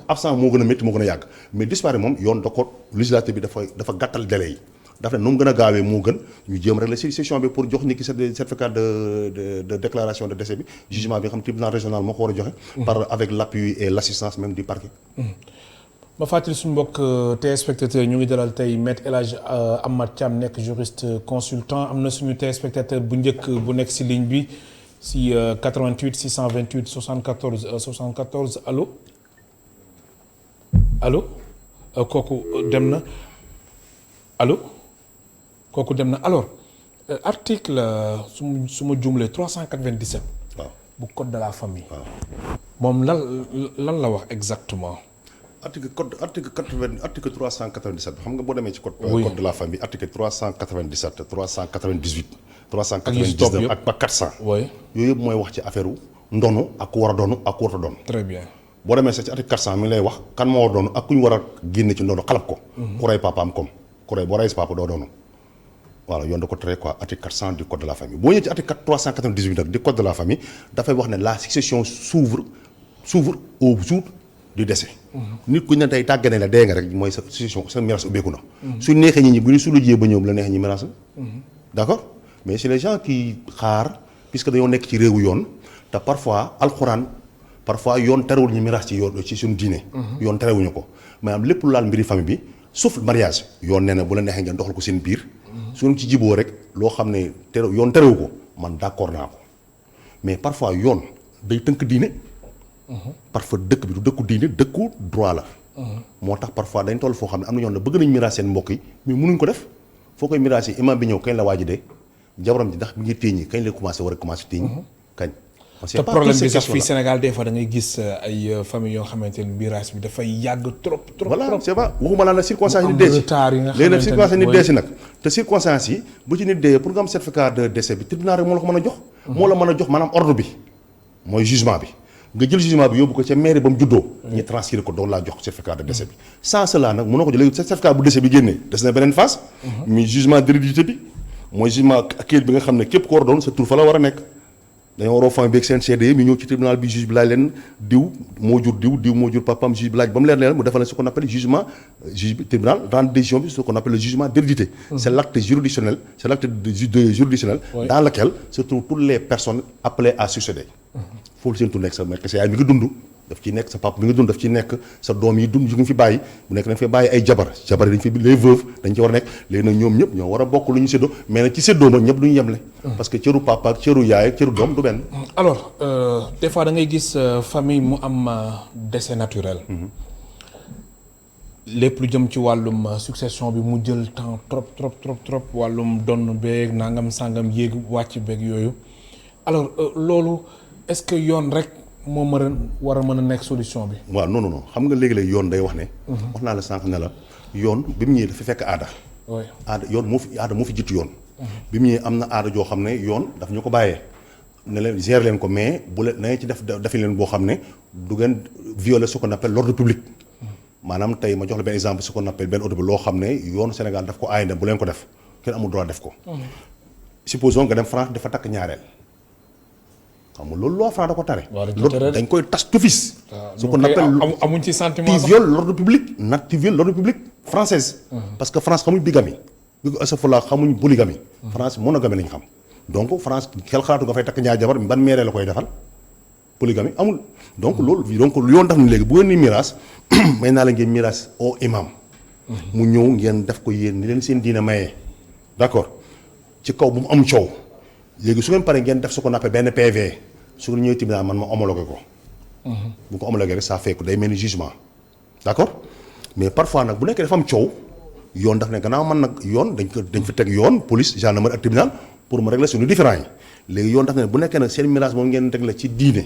absent moo gën a métti moo gën a yàgg mais disparaît moom yoon da ko législateur bi dafa gàttal délai yi. dafa ne nu mu gën a gaawee moo gën ñu jéem rek la situation bi pour jox nit ki certificat de déclaration de décès bi jugement bi nga xam tribunal régional moo ko war a joxe. par avec l'appui et l'assistance même du parquet.
ma fàttali suñu mbokk téléspectateur ñu ngi dalal tey maître El Hadj Amath Thiam nekk juriste consultant am na suñu téléspectateur bu njëkk bu nekk si ligne bi si 88 628 74 74 allo kooku dem na allo. kooku dem na alors article su ma jumlee 397.
waaw
bu code de la famille.
waaw
moom lan la wax exactement.
article 397 xam nga boo demee ci code de la famille article 397 398. 399 ak 400.
oui
yooyu yëpp mooy wax ci affaire ndonu ak ku war a doonu ak ku warta doon.
très bien.
boo demee sax ci article 400 mi lay wax kan moo war a doonu ak ku ñu war a génne ci ndonu xalab ko. ku rey papaam comme ku rey boo rey sa papa doo doonu. voilà yoon da ko tere quoi article 400 du code de la famille boo ñëwee ci article 398 nag du code de la famille dafay wax ne la succession s'ouvre au jour du décès. nit ku ne tey tàggane la dee nga rek mooy sa succession sa miraas ubbeeku na. su neexee ñi bu ñu sulujee ba ñëw bu la neexee ñi miraas la. d'accord mais c'est les gens qui xaar puisque dañoo nekk ci réewu yoon te parfois alxuraan parfois yoon terewul ñu miraas ci yoon ci suñu diine. yoon terewuñu ko maanaam lépp lu laal mbiri famille bi sauf mariage yoon nee na bu la neexee ngeen doxal ko seen biir. su ñu ci jiboo rek loo xam ne yoon terewu ko man d'accord naa ko mais parfois yoon day tënk diine. parfois dëkk bi du dëkku diine dëkku droit la. moo tax parfois dañ toll foo xam ne am na ñoo xam ne bëgg nañu miraas seen mbokk yi mais mënuñ ko def foo koy miraas yi imam bi ñëw kañ la waaj de jabaram ji ndax mi ngi téeñi kañ la commencé war a commencé téeñi kañ.
te problème bi sax fii Sénégal des fois da ngay gis ay famille yoo xamante ne miraas bi dafay yàgg trop.
voilà c'est pas waxuma laa la circonstance yi nit dee si léegi nag circonstance yi nit dee si nag te circonstance yi bu ci nit dee pour nga am certificat de décès bi tribunal rek moo la ko mën a jox. moo la mën a jox maanaam ordre bi mooy jugement bi nga jël jugement bi yóbbu ko ca mairie ba mu juddoo. ñu transféré ko doon laa jox certificat de décès bi. sans cela nag mënoo ko jël léegi certificat bu décès bi génnee des na beneen phase. muy jugement d'hérédité bi mooy jugement kayit bi nga xam ne képp ko war a doon sa tur fa la war a nekk. dañoo waroo famille bi ak seen CD mi ñëw ci tribunal bi juge bi laaj leen diw moo jur diw moo jur papam juge bi laaj ba mu leer leen mu defal leen ce qu'on appelle jugement juge bi tribunal rendre décision bi ce qu'on appelle le jugement d'hérédité. C'est l'acte juridictionnel juridictionnel dans lequel se trouvent toutes les personnes appelées à succéder. foofu seen tur nekk sa nekk sa yaay mi ngi dund daf ci nekk sa papa mi ngi dund daf ci nekk sa doom yi dund yu ngi fi bàyyi bu nekk dañ fay bàyyi ay jabar yi dañ fi les veuves dañ ci war a nekk léegi nag ñoom ñëpp ñoo war a bokk lu ñu séddoo mais nag ci séddoo ma ñëpp du ñu yemle. parce que cëru papa ak cëru yaay ak cëru doom du benn.
alors des fois da ngay gis famille mu am décès naturel. lépp lu jëm ci wàllum succession bi mu jël temps trop wàllum donn beeg nangam sangam yéeg wàcc beeg yooyu alors loolu est-ce que yoon rek moo war a mën a nekk solution bi.
waaw non xam nga léegi-léegi yoon day wax ne. wax naa la sànq ne la yoon bi mu ñëwee dafa fekk aada.
oui
aada yoon moo fi jiitu yoon. bi mu ñëwee am na aada joo xam ne yoon daf ñu ko bàyyee. ne leen gérer leen ko mais bu leen na ngeen ci defi leen boo xam ne du ngeen violer ce qu'on appelle l'ordre public. maanaam tey ma jox la benn exemple ce qu'on appelle benn ordre bi loo xam ne yoonu Sénégal daf ko aay ne bu leen ko def kenn amul droit def ko. supposons nga dem France dafa takk ñaareel. xam nga loolu loi France da ko tare. dañ koy tas d'office. ce qu'on appelle
amuñ ci sentiment
tu violes l'ordre public tu violes l'ordre public française. parce que France xamuñ bigamie. xamuñ polygamie. France monogamie lañ xam. donc France xel xalaatu nga fay takk ñaar jabar ban meeree la koy defal polygamie amul. donc loolu donc yoon daf ne léegi bu ngeen ni miraas may naa la ngeen miraas au imam. mu ñëw ngeen def ko yéen ni leen seen diine mayee. d'accord ci kaw bu mu am coow. léegi su ngeen paree ngeen def ce qu'on appelle benn PV su ngeen ñëwee tribunal man ma homologué ko. bu ko homologué rek ça fait que day mel ni jugement. d'accord mais parfois nag bu nekkee dafa am coow yoon daf ne gannaaw man nag yoon dañ fi teg yoon police gendarmerie ak tribunal pour mu régler suñu différends yi léegi yoon daf ne bu nekkee nag seen miraas moom ngeen régler ci diine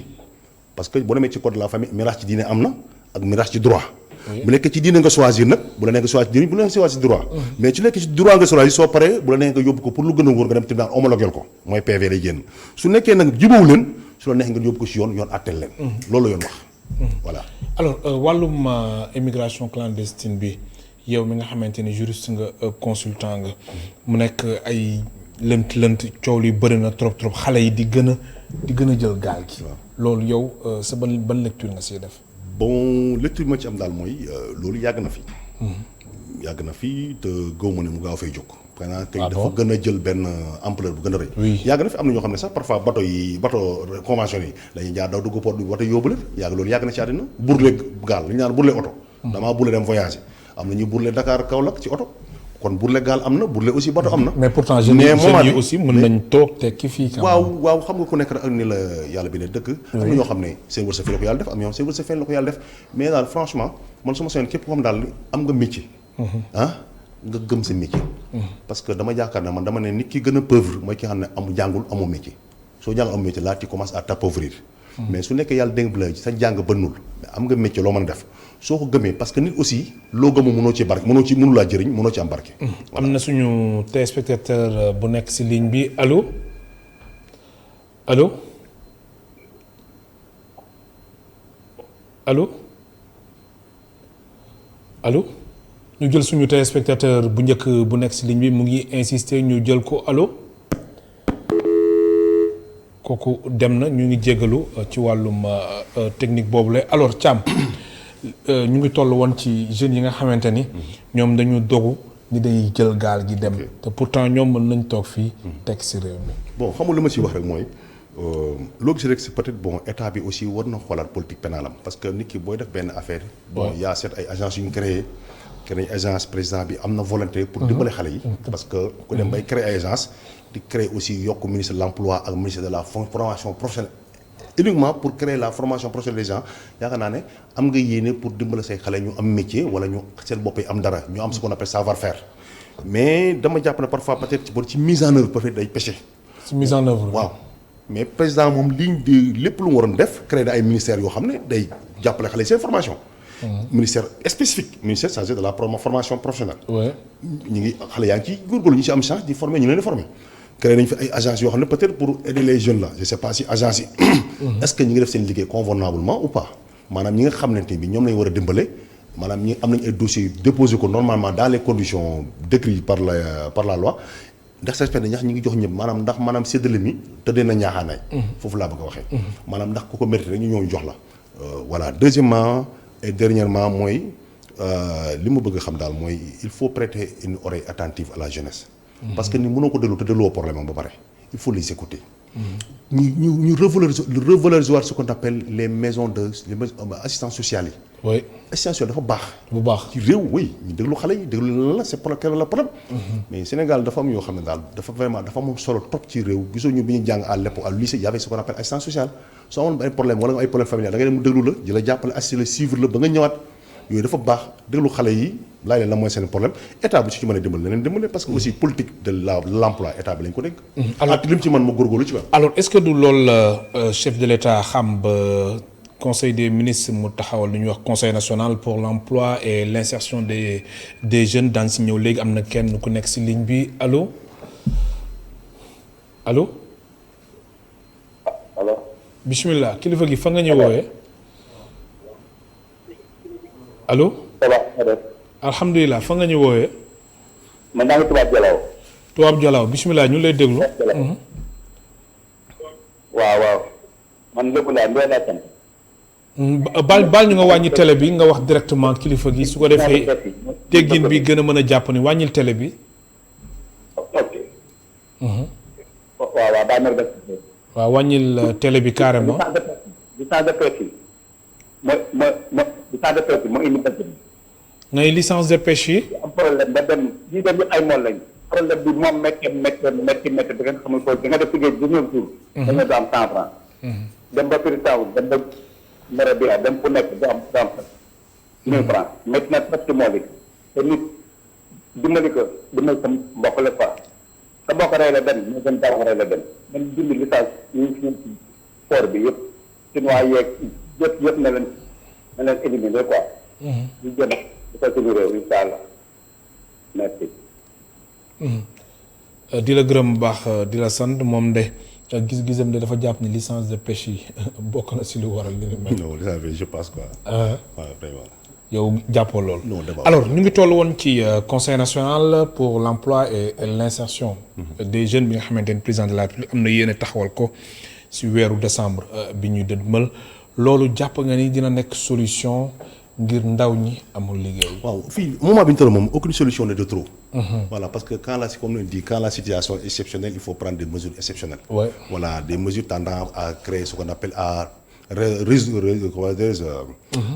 parce que boo demee ci code de la famille miraas ci diine am na ak miraas ci droit. bu nekkee ci diine nga choisir nag bu la nekkee choisir diine bu la nekkee choisir droit. mais ci nekkee ci droit nga choisir soo paree bu la nekkee nga yóbbu ko pour lu gën a wóor nga dem tribunal homologué ko mooy PV lay génn su nekkee nag jubóowu leen su la neexee nga yóbbu ko ci yoon àtteel leen. loolu la yoon wax. voilà.
alors wàllum immigration clandestine bi yow mi nga xamante ni juriste nga consultant nga mu nekk ay lënt coow li bëri na trop xale yi di gën a jël gaal gi. loolu yow sa ban lecture nga siy def.
bon lecture bi ma ci am daal mooy loolu yàgg na fi. yàgg na fi te gaw ma ne mu gaaw fay jóg. xanaa tey dafa gën a jël benn ampleur bu gën a rëy. yàgg na fi am na ñoo xam ne sax parfois bateau convention yi dañuy jaar daw dugg port bi bateau yóbbu leen loolu yàgg na ci àddina burle gaal li ñu naan burle oto. damaa burle dem voyager am na ñuy burle Dakar Kaolack ci oto. kon burle gaal am na burle aussi bateau am na.
mais pourtant jeunes yi aussi mën nañ toog tekki fii.
waaw xam nga ku nekk rek ak ni la yàlla bi ne dëkk. am na ñoo xam ne seen wërsëg fii la ko yàlla def am ñoo xam seen wërsëg fii la ko yàlla def mais daal franchement man su ma seen képp koo xam daal am nga métier. nga gëm sa métier. parce que dama yaakaar ne man dama ne nit ki gën a pauvre mooy ki xam ne jàngul amoo métier soo jàng amoo métier là tu commences à t'appauvrir. mais su nekkee yàlla dénk la sa jàng bënnul mais am nga métier loo mën a def soo ko gëmee parce que nit aussi loo gëmu mënoo ci barke mënu laa jëriñ mënoo ci am barke.
am na suñu téléspectateur bu nekk ci ligne bi allo allo allo ñu jël suñu téléspectateur bu njëkk bu nekk si ligne bi mu ngi insister ñu jël ko allo kooku dem na ñu ngi jégalu ci wàllum technique boobu la alors Thiam ñu ngi toll woon ci jeunes yi nga xamante ni ñoom dañu dogu ni dañuy jël gaal gi dem te pourtant ñoom mën nañ toog fii teg si réew mi.
bon xam nga lu ma ci wax rek mooy loo gis rek c'est peut-être bon état bi aussi war na xoolaat politique pénale am parce que nit ki booy def benn affaire. bon y a cette ay agences yu ñu créé agence président bi am na volonté. pour dimbale xale yi. parce que ku dem bay créer ay agence di créer aussi yokk ministre de l'emploi ak ministre de la formation professionnelle. uniquement pour créer la formation professionnelle des gens yaakaar naa ne am nga yéene pour dimbale say xale ñu am métier wala ñu seen bopp yi am dara ñu am ce qu'on appelle savoir faire mais dama jàpp ne parfois peut-être ci mise en œuvre peut-être day péché.
ci mise en œuvre.
waaw mais président moom ligne di lépp lu mu waroon def créer na ay ministères yoo xam ne day jàppale xale yi seen formation. ministère spécifique ministère chargé de la formation professionnelle. ñu ngi xale yaa ngi ci góorgóorlu ñu ci am chance di former ñu leen di former. créé nañu fi ay agences yoo xam ne peut-être pour aider les jeunes là je sais pas si agences yi. est-ce que ñu ngi def seen liggéey convenablement ou pas maanaam ñi nga xamante bi ñoom lañu war a dimbale maanaam ñi am nañu ay dossiers déposé ko normalement dans les conditions décrites par la loi ndax suspect ñax ñi ngi jox ñëpp maanaam ndax séddale mi tëddee na ñaaxaanaay. foofu laa bëgg a waxee. maanaam ndax ku ko mérité rek ñu ñëw jox la. voilà deuxièmement et dernièrement mooy li ma bëgg a xam daal mooy il faut prêter une oreille attentive à la jeunesse. parce que ni mënoo ko déglu te dégluwoo problème am ba pare il faut les écouter. ñu revaloriser ce qu'on appelle les maisons assistance sociale yi.
oui
assistance sociale dafa baax.
bu baax
ci réew oui ñu déglu xale yi déglu lan la c'est pour quel la problème. mais Sénégal dafa am yoo xam ne daal dafa vraiment dafa moom solo trop ci réew gisoo ñu bi ñu jàng à l'époque à lycée y avait ce qu'on appelle assistance sociale soo amoon ay problème wala nga ay problème familial da ngay dem mu déglu la di la jàppale assister la suivre la ba nga ñëwaat yooyu dafa baax déglu xale yi laaj leen la mooy seen problème état bi su ci mën a dimbali na leen dimbali parce que aussi politique de l'emploi état bi lañ ko dégg. alors li mu ci mën ma góorgóorlu ci ba.
alors est-ce que du loolu la chef de l'État xam ba conseil des ministres mu taxawal lu ñuy wax conseil national pour l'emploi et l'insertion des jeunes daan si ñëw léegi am na kenn ku nekk si ligne bi allo allo.
allo.
bismillah kilifa gi fa nga ñu woowee. allo. alhamdulilah fa nga ñu woowee.
man maa ngi Tubaab Jalaaw.
Tubaab Jalaaw bismillah ñu lay déglu.
waaw man lépp laa ndoy laa sant.
baal ñu nga wàññi télé bi nga wax directement kilifa gi su ko defee teggin bi gën a mën a jàpp ni wàññil télé bi.
ok. waaw daa mel def.
waaw wàññil télé bi carrément.
licence de pêche yi licence de pêche yi moo indi bëgg.
ngay licence de pêche yi.
am problème ba dem lii dem ay mool lañ. problème bi moom métti da ngeen xamul ko da nga def ci géej bu ñëw tuur. da nga am 100 francs. dem ba Pirital dem ba Mérabia dem fu nekk du am 1000 francs métti na parce que moo di te nit dimbali ko dimbali sa mbokk la quoi sa mbokk rey la dem moo gën tabax rey la dem man dindi licence yi ñu ci port bi yëpp chinois yeeg yëpp na leen éliminer quoi. ñu jëm di ko suñu réew incha allah merci.
di la gërëm bu baax di la sant moom de gis-gisam de dafa jàpp ni licence de pêche yi bokk na si lu waral li ni mel.
non je pense quoi. waaw vraiment.
yow jàppoo loolu.
non
alors ñu ngi toll woon ci conseil national pour l'emploi et l'insertion des jeunes bi nga xamante ni président de la République am na yéene taxawal ko si weeru décembre bi ñuy dëdmal loolu jàpp nga ni dina nekk solution ngir ndaw ñi amul liggéey.
waaw fii moment bi ñu toll moom aucune solution n'est de trop. Voilà parce que comme on dit quand la situation est exceptionnelle il faut prendre des mesures exceptionnelles.
Ouais.
Voilà des mesures tendant à créer ce qu'on appelle à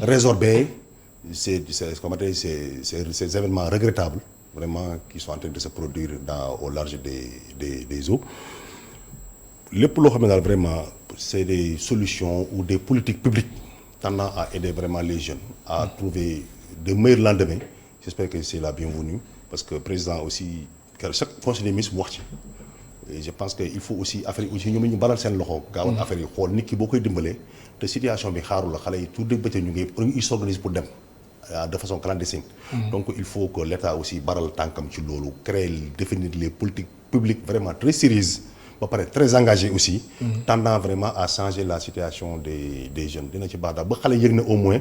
résorber ces événements regrettables vraiment qui sont en train de se produire au large des eaux. lépp loo xam ne daal vraiment c'est des solutions ou des politiques publiques tendant à aider vraiment les jeunes à trouver de meilleurs lendemains. J'espère que c'est la bienvenue parce que président aussi chaque conseil des ministres mu wax ci et je pense que il faut aussi affaire yi aussi ñoom ñu baral seen loxo gaawal affaire yi xool nit ki boo koy dimbalee te situation bi xaarul la xale yi tout de bëccëg ñu ngi s'organise pour dem de façon clandestine. Donc il faut que l'État aussi baral tànkam ci loolu créer définir les politiques publiques vraiment très sérieuses ba pare très engagé aussi. tendant vraiment à changer la situation des jeunes dina ci baax daal ba xale yëg ne au moins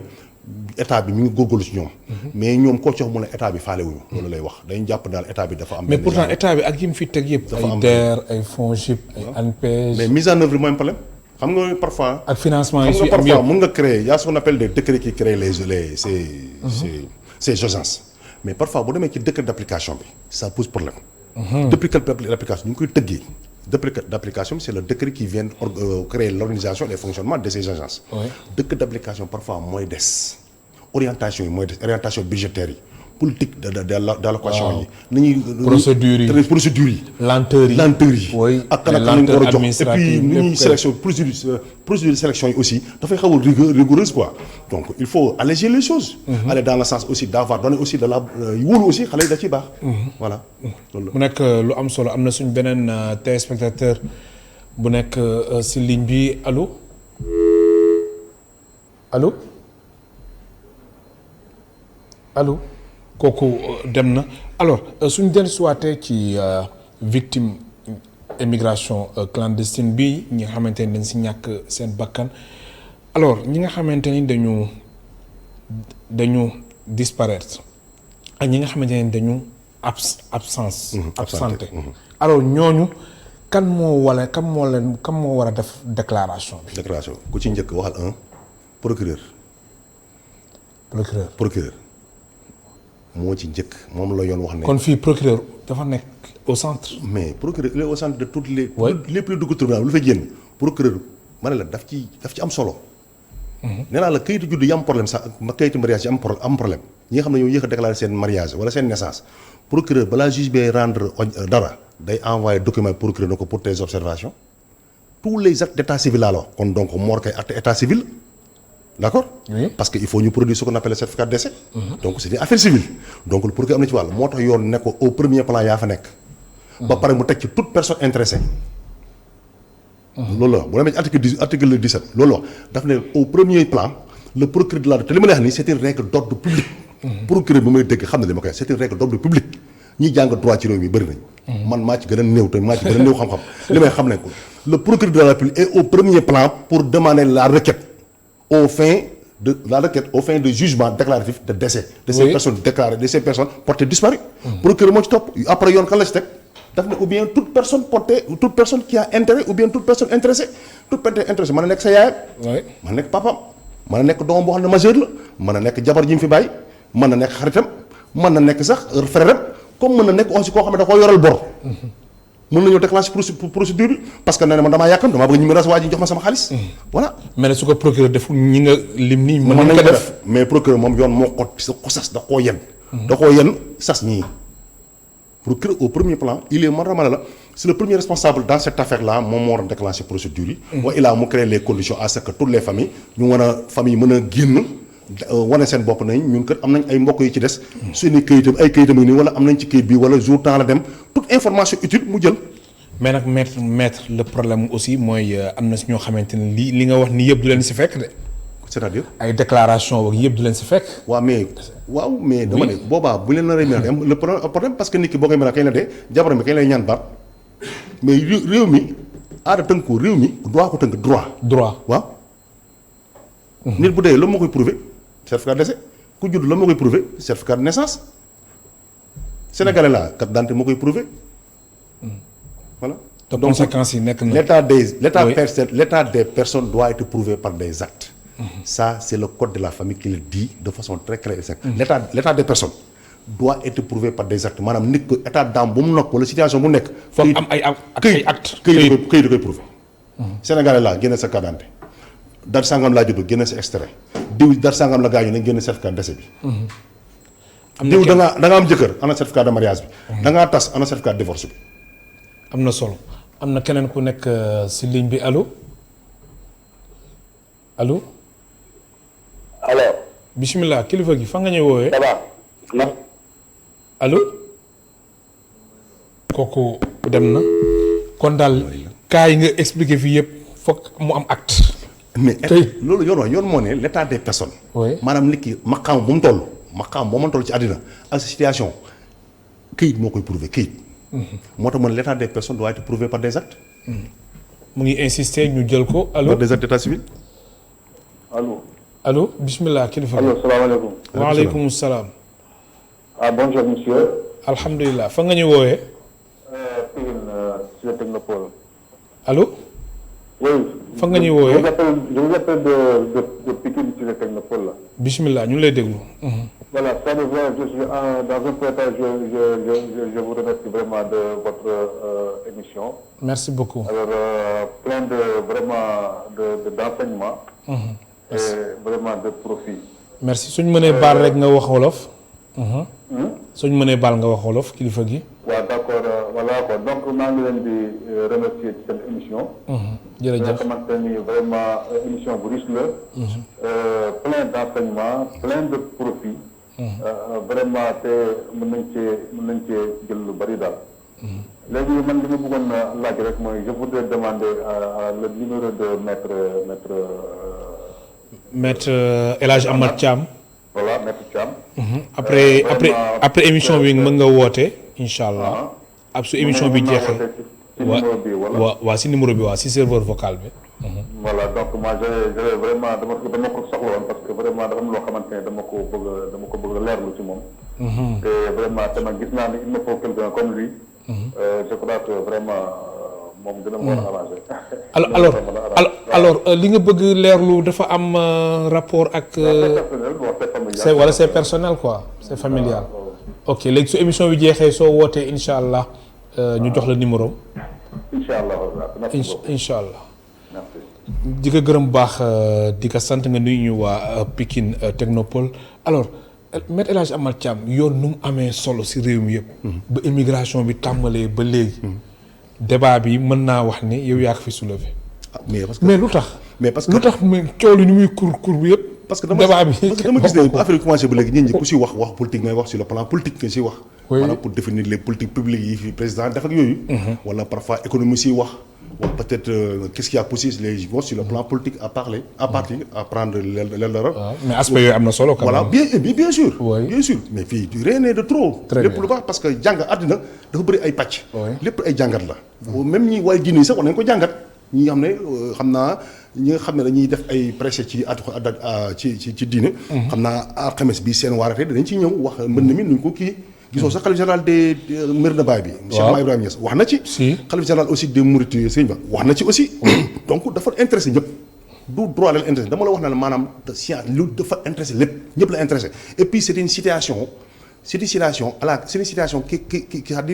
état bi mi ngi góorgóorlu ci ñoom. mais ñoom koo ci wax mu ne état bi faale wuñu loolu lay wax dañu jàpp daal état bi dafa am.
mais pourtant état bi ak yi mu fi teg yëpp. ay DER ay FONGIP ay ANPEJ.
mais mise en œuvre mooy un problème xam nga parfois.
ak financement yi
xam
si
nga
am
parfois
yëpp
mën nga créer y a ce qu'on appelle des décrets qui créent ces agences mais parfois bu demee ci décret d'application bi ça pose problème. depuis quelle application ñu ngi koy tëggee. décret d'application c'est le décret qui vient créer l'organisation et le fonctionnement de ces agences. décret d'application parfois mooy des orientation yi mooy des orientation budgétaire yi politique d'allocation yi. ni ñuy procédures yi. lenteur yi. ak kan lañ ko war a jox et puis ni ñuy sélection procédure de sélection yi aussi dafay xaw a rigoureuse quoi donc il faut alléger les choses. aller dans le sens aussi d'avoir donné aussi de la wóolu aussi xale yi da ciy baax. voilà loolu
mu nekk lu am solo am na suñ beneen téléspectateur bu nekk si ligne bi allo allo allo. kooku dem na alors suñ dellusiwaatee ci victime immigration clandestine bi ñi nga xamante ni dañ si ñàkk seen bakkan alors ñi nga xamante ni dañu disparaître ak ñi nga xamante ni dañu absenté alors ñooñu kan moo war a def déclaration bi.
déclaration ku ci njëkk waxal un procureur. moo ci njëkk moom la yoon wax ne.
kon fii procureur dafa nekk au centre.
mais procureur il est au centre de toutes les. lépp luy dugg tribunal lu fay génn procureur ma ne la daf ci am solo. nee naa la kayitu juddu yi am problème sax ma kayitu mariage yi am problème ñi nga xam ne ñoo yéex a déclarer seen mariage wala seen naissance procureur balaa juge bay rendre dara day envoyer document procureur na ko pour tes observations tous les actes d'état civil laa la wax kon donc moo koy acte état civil. d'accord parce que il faut ñu produire ce qu'on appelle le certificat de décès. donc c'est une affaire civile donc le procureur am na ci wàll moo tax yoon ne ko au premier plan yaa fa nekk. ba pare mu teg ci toute personne intéressée. loolu la bu demee ci article 17 loolu la daf ne au premier plan le procureur de la te li ma lay wax nii c'est une règle d'ordre public. procureur bi may dégg xam ne li ma koy c'est une règle d'ordre public ñi jàng droit ci réew mi bëri nañ. man maa ci gën a néew te maa ci gën a néew xam-xam li may xam ne ko le procureur de la République est au premier plan pour demander la requête. au fin de jugement déclaratif de décès de ces personnes déclarées de ces personnes portées disparues. procureur moo ci topp après yoon kan la ci teg daf ne ou bien toute personne qui a intérêt ou bien toute personne intéressée toute personne intéressée mën na nekk sa yaayam. mën na nekk papaam mën na nekk doomam boo xam ne majeur la mën na nekk jabar ji mu fi bàyyi mën na nekk xaritam mën na nekk sax frère am comme mën na nekk aussi koo xam ne da koo yoral bor. mën nañoo déclencher procédure parce que nee na man damaa yàkkam damaa bëgg ñu mën a waa ji jox ma sama xaalis. voilà
mais su ko procureur def ñi nga lim nii.
mën nañ ko def mais procureur moom yoon moo ko sas da koo yen. da koo yen sas ñii. procureur au premier plan il est man ramala la c'est le premier responsable dans cette affaire là moom moo war a déclencher procédure yi. wa il a mu créer les conditions à ce que toutes les familles ñu mën a génn. wane seen bopp nañ ñun kat am nañ ay mbokk yu ci des. suñu kayitam ay kayitam yi nii wala am nañ ci kayit bi wala jour temps la dem toute information utile mu jël.
mais nag maître le problème aussi mooy am na si ñoo xamante ne li nga wax ni yëpp du leen si fekk de.
c'est-à-dire.
ay déclaration ak yëpp du leen si fekk.
waaw mais dama ne boobaa bu leen la rey am le problème parce que nit ki boo koy mën a kañ la dee jabaram bi kañ lay ñaan baat mais réew mi aada tënk ko réew mi droit ko tënk droit waaw. nit bu dee la moo koy prouver. certificat de décès ku judd la moo koy prouver certificat de naissance sénégalais la carte d'identité moo koy prouver voilà.
donc conséquences yi nekk na.
l'état des personnes doit être prouvé par des actes. ça c'est le code de la famille qui le dit de façon très claire et simple. l'état des personnes doit être prouvé par des actes maanaam nit ko état d'âme bu mu nokk wala situation bu nekk.
foog am ay actes
këyit da koy prouver. sénégalais la génne sa carte d'identité dar sangam laa judd génne sa extrait diw dar sangam la gaañu nañ génne certificat de décès bi. diw da nga am jëkkër ana certificat de mariage bi. da ngaa tas ana certificat de divorce bi.
am na solo am na keneen ku nekk si ligne bi allo. allo. bismillah kilifa gi fa nga ñuy woowee.
ça va.
allo. kooku dem na. kon daal cas yi nga expliqué fii yëpp foog mu am acte.
mais loolu yoon moo ne l'état des personnes. maanaam nit ki maqaam bu mu toll maqaam boo mën toll ci àddina ak situation këyit moo koy prouver këyit. moo tax man l'état des personnes doit être prouvé par des actes.
mu ngi insister ñu jël ko allo.
des actes d'état civil.
allo bismillah kilifa.
allo salaamaaleykum.
waaleykum salaam.
Bonjour monsieur.
alhamdulilah fa nga ñu woowee.
Pikine sur le Technopole.
allo.
Oui.
fa nga ñuy woowee.
je vous appelle de Pikine sur le Technopole là.
bismillah ñu ngi lay déglu.
Voilà, ça devrait, je suis dans un premier temps, je vous remercie vraiment de votre émission.
Merci beaucoup.
Alors, plein de d'enseignements et vraiment de profit.
Merci suñ mënee baal rek nga wax wolof. suñ mënee baal nga wax wolof kilifa gi.
waaw d'accord voilà quoi donc maa ngi leen di remercier ci seen émission.
jërëjëf
nga xamante ni vraiment émission bu riche la. plein d'enseignements, plein de profit. Vraiment te mën nañ cee jël lu bari daal. léegi man li ma bëggoon laaj rek mooy je voudrais demander le numéro de
maître El Hadj Amath Thiam.
voilà maître Thiam.
après émission bi mën nga woote incha allah. ab su émission bi jeexee. waa si numéro bi waa si serveur vocal bi.
voilà donc moi j'ai vraiment dama ko soxla woon parce que vraiment dafa am loo xamante ne dama ko bëgg a leerlu ci moom. te vraiment te man gis naa ne il me faut quelqu'un comme lui. je crois que vraiment moom dina mën a arranger.
alors li nga bëgg leerlu dafa am rapport ak. c'est personnel quoi c'est familial. ok léegi su émission bi jeexee soo wootee incha allah ñu jox la numéro.
incha allah
incha allah. di ko gërëm baax di ko sant nga nuyu ñu waa Pikine Technopole alors Maître El Hadj Amath Thiam yoon nu mu amee solo si réew mi yëpp. ba immigration bi tàmbalee ba léegi. débat bi mën naa wax ni yow yaa ko fi soulever. mais lu tax. lu tax coow li ni muy kur bi yëpp.
parce que
débat bi
dama gis ne affaire yi commencé ba léegi nit ñi ku si wax politique ngay wax sur le plan politique nga si wax. maanaam pour définir les politiques publiques yi fi président def ak yooyu. wala parfois économie si wax. wala peut-être qu'est-ce qui a poussé les gens sur le plan politique à parler à prendre l'erreur.
mais aspect yooyu am na solo.
voilà bien sûr.
Oui.
bien sûr mais fii rien n'est de trop. lépp lu baax parce que jàng àddina dafa bëri ay pàcc. lépp ay jàngat la. même ñi waaye diine sax war nañu ko jàngat ñi nga xam ne xam naa ñi nga xam ne dañuy def ay prêcher ci diine. xam naa alxames bi seen waarate danañ ci ñëw wax mbënd mi nuñ ko kii. gisoo sax xalif général de Médina Baye bi. Cheikh Ibrahima Niass wax na ci. xalif général aussi des Mourides Sëñ Ba wax na ci aussi. donc dafa intéressé ñëpp. du droit leen intéressé dama la wax na la maanaam science lu dafa intéressé lépp ñëpp la intéressé et puis c'est une situation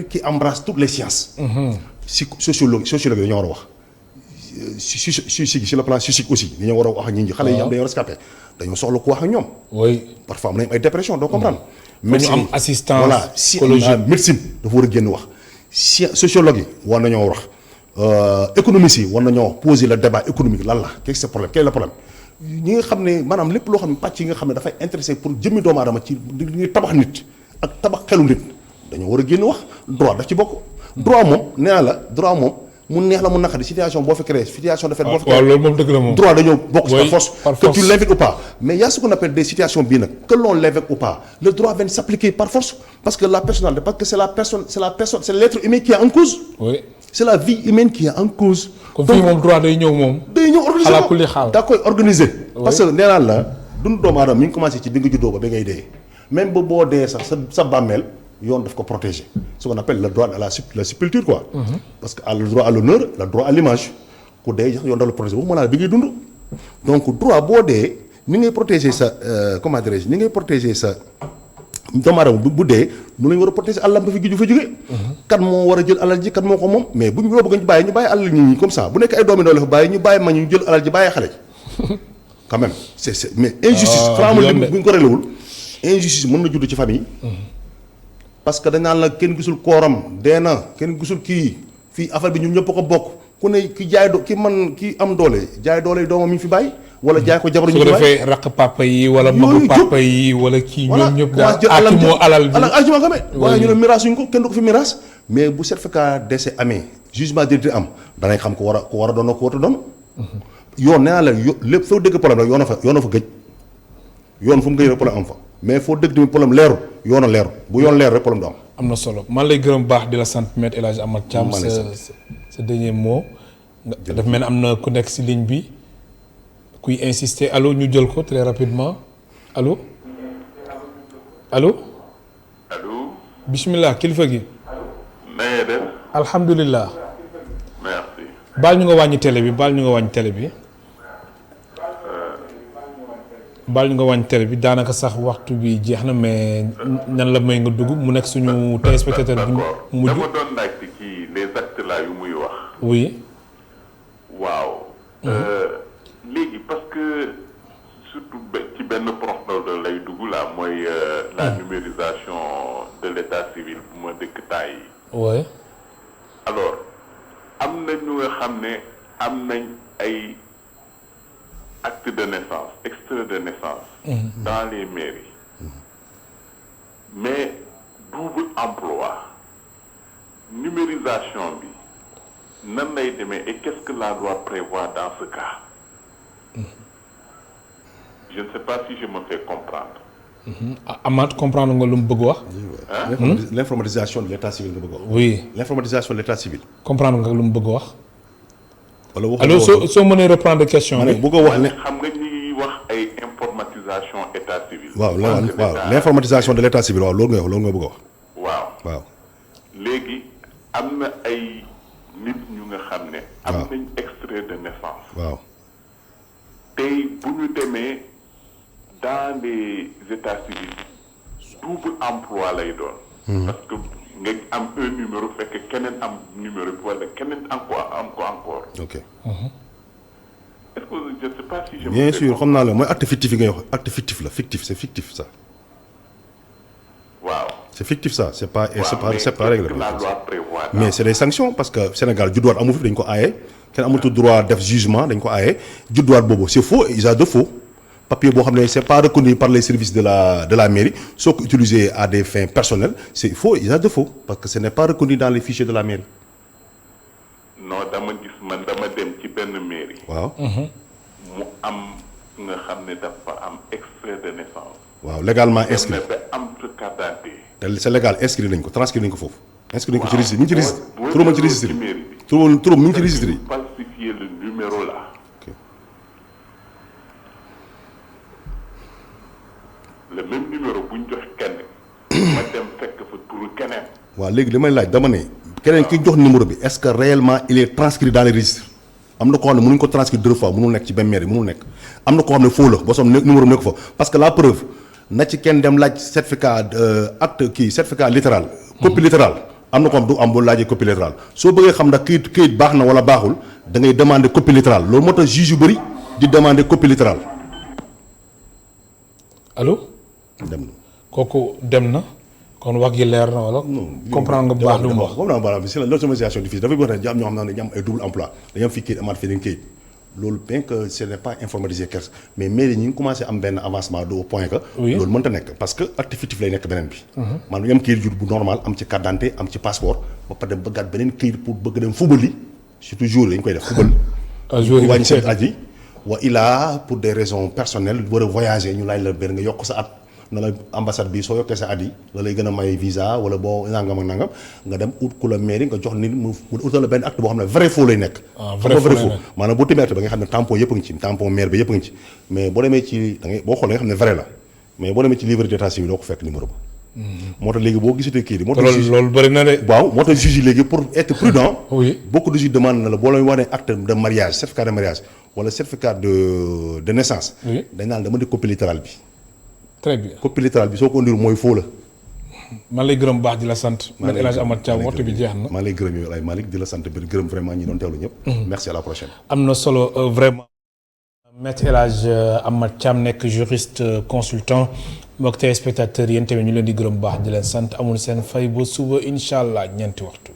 qui embrasse toutes les sciences. sociologue dañoo war a wax. sur le plan psychique aussi dañoo war a wax ak nit ñi xale yi am dañoo rescapé dañoo soxla ko wax ak ñoom. parfois mën nañu ay dépression doo comprendre.
médecine am assistance psychologique
médecine dafa war a génn wax sociologue yi war nañoo wax économistes yi war nañoo wax poser le débat économique lan la qu'est-ce que problème quel est le problème ñi nga xam ne maanaam lépp loo xam ne pàcc yi nga xam ne dafay intéressé pour jëmmi doomu aadama ci li tabax nit ak tabax xelu nit dañoo war a génn wax droit daf ci bokk. droit moom nee na la droit moom mu neex la mu naqari situation boo fi créé situation de fait boo fi créé
loolu moom dëgg la moom
droit dañoo bokk par force que tu l'invites ou pas mais y a ce qu'on appelle des situations bii nag que l'on l'invite ou pas le droit vient s'appliquer par force parce que c'est l'être humain qui est en cause. C'est la vie humaine qui est en cause.
kon fii moom droit day ñëw moom.
day ñëw organiser
xalaat ku li xaal
daa koy organiser. parce que nee naa la dund doomu aadama mi ngi commencé ci bi nga juddoo ba ngay dee même ba boo dee sax sa bàmmeel yoon daf ko protéger ce qu'on appelle le droit à la sépulture quoi. parce que le droit à l'honneur le droit à l'image ku dee sax yoon daf la protéger waxuma la bi ngay dund. donc droit boo dee ni ngay protéger sa comment dirais-je ni ngay protéger sa doomu aadama bu dee nu lañu war a protéger àllam ba fi gi ju fa jóge kan moo war a jël alal ji kan moo ko moom mais bu ñu loo bëgg ñu bàyyi alal nit ñi comme ça bu nekk ay doomi doole fa bàyyi ñu bàyyi ma ñu jël alal ji bàyyi xale ji quand même c'est mais injustice xamul li bu ñu ko réglewul injustice mën na judd ci famille parce que dañ naan la kenn gisul kooram dee na kenn gisul kii fii affaire bi ñun ñëpp ko bokk ku ne ki jaay ki am doole jaay doole doomam mi fi bàyyi wala jaay ko jabaru ñu
su ko defee raq papa yi wala magu papa yi wala kii ñoom ñëpp daal ak moo alal bi
alal xamee waaye ñu ne miraas yuñ ko kenn du ko fi miraas mais bu certificat décès amee jugement d'identité am danañ xam ko war a doon ko war a doon yoon nee naa la lépp foo dégg problème rek yoon a fa gëj yoon fu mu gëj rek problème am fa mais foo dégg tamit problème leeru yoon a leeru bu yoon leeru rek problème du am
na solo man lay gërëm baax di la sant Maître El Hadj Amath Thiam sa dernier mot daf mel ne am na ku nekk si ligne bi kuy insister allo ñu jël ko très rapidement allo allo.
allo.
bismillah kilifa gi.
na ngeen def.
alhamdulilah.
merci.
baal ñu nga wàññi télé bi baal ñu nga wàññi télé bi. baal ñu nga wàññi télé bi daanaka sax waxtu bi jeex na mais nan la may nga dugg mu nekk suñu téléspectateur bu mujj.
dama doon laajte ci les actes là yu muy wax.
oui.
waaw. léegi parce que surtout ci benn prox la lay dugg là mooy la numérisation de l'état civil bu ma dëkk temps yi.
oui.
alors am na ñu nga xam ne am nañ ay acte de naissance extrait de naissance. dans les mairies. mais double emploi numérisation bi nan lay demee et qu'est-ce que la loi prévoit dans ce cas. Je ne sais pas si je me fais comprendre.
Amath comprendre nga lu mu bëgg wax.
L'informatisation de l'état civil nga bëgg wax.
oui.
L'informatisation de l'état civil.
comprendre nga lu mu bëgg wax.
wala wax
alors soo mënee reprendre question bi.
bëgg a wax ne.
xam nga ñi ngi wax ay informatisation état civil.
waaw l'informatisation de l'état civil waaw loolu nga wax loolu nga bëgg a wax.
waaw.
waaw.
léegi am na ay nit ñu nga xam ne. am nañ extrait de naissance.
waaw.
tey bu ñu demee dans les états civils double emploi lay doon. parce que nga am un numéro fekk keneen am numéro bi wala keneen encore.
ok.
est-ce que je ne sais pas si je.
bien sûr xam naa la mooy acte fictif yi ngay wax acte fictif la fictif c'est fictif ça.
waaw.
c'est fictif ça c'est pas c'est pas
la
règle.
loi prévoit.
mais c'est des sanctions parce que Sénégal judduwaat amu fi dañ ko aaye kenn amatul droit def jugement dañ ko aaye judduwaat boobu c'est faux et usage de faux papier boo xam ne c'est pas reconnu par les services de la mairie soo ko utilisé à des fins personnelles c'est faux et usage de faux parce que ce n'est pas reconnu dans les fichiers de la mairie.
non dama gis man dama dem ci benn mairie.
waaw.
mu am nga xam ne dafa am extrait de naissance.
waaw légalement inscrit
dem na ba am sa carte d'identité.
te c'est légal inscrit nañ ko transcrit nañ ko foofu. inscrit nañ ko ci registre mi ngi ci registre.
boo
turam ci registre
ci
yi
mairie bi.
turam mi ngi ci registre yi.
falsifier le numéro là.
ok.
le même numéro bu ñu jox kenn. ma dem fekk fa turu keneen.
waaw léegi li may laaj dama ne keneen ki jox numéro bi est-ce que réellement il est transcrit dans les registres am na koo xam ne mënuñ ko transcrire 2 fois mënul nekk ci benn mairie mënul nekk am na koo xam ne faux la boo soom numéro nekk fa parce que la preuve na ci kenn dem laaj certificat acte kii certificat littéral copie littérale am na ko xam du am boo laajee copie littérale soo bëggee xam ndax këyit baax na wala baaxul da ngay demander copie littérale loolu moo tax juge yu bëri di demander copie littérale.
allo.
dem na
kooku dem na kon wax gi leer na wala. comprendre nga bu baax lu mu wax.
comprendre nga baax la l'automatisation difficile dafay bëgg a am ñoo xam ne dañu am ay double emploi dañu am fii këyit amaat fii dañu këyit loolu bien que ce n'est pas informatisé keroog mais mairie ñi ngi commencé am benn avancement au point que. loolu mënta nekk parce que acte fictif lay nekk beneen bi. man ñu am këyit jur bu normal am ci carte d'identité am ci passeport ba pare dem bëggaat beneen këyit pour bëgg dem fubali surtout jour dañu koy def fubal.
jour yi
wàññi seen aji wa ilaa pour des raisons personnelles war a voyager ñu laaj la benn nga yokk sa at. na la ambassade bi soo yokkee sa at yi la lay gën a may visa wala boo nangam ak nangam nga dem ut ku la mairie nga jox nit mu utal la benn acte boo xam ne vrai faux lay nekk. vrai faux maanaam boo timee ba nga xam ne tampon yëpp a ngi ci tampon maire bi yëpp a ngi ci mais boo demee ci da ngay boo xoolee nga xam ne vrai la mais boo demee ci livre d'état civil doo ko fekk numéro ba. moo tax léegi boo gisatee kii bi. moo tax
loolu bëri na de.
waaw moo tax juge yi léegi pour être prudent.
oui
beaucoup de juges demandent na la boo leen wane acte de mariage certificat de mariage wala certificat de naissance. dañ naan dama di copie littérale bi.
très bien
copie littérale bi soo ko ndir mooy faux la.
man lay gërëm baax di la sant. man El Hadj Amath Thiam waxtu bi jeex na.
maa lay gërëm yow El Hadj Malick di la sant bi gërëm vraiment ñi doon teewlu ñëpp. merci à la prochaine.
am na solo vraiment. Maître El Hadj Amath Thiam nekk juriste consultant mbokk téléspectateurs yéen tamit ñu leen di gërëm baax di leen sant amul seen fay ba suba incha allah ñeenti waxtu.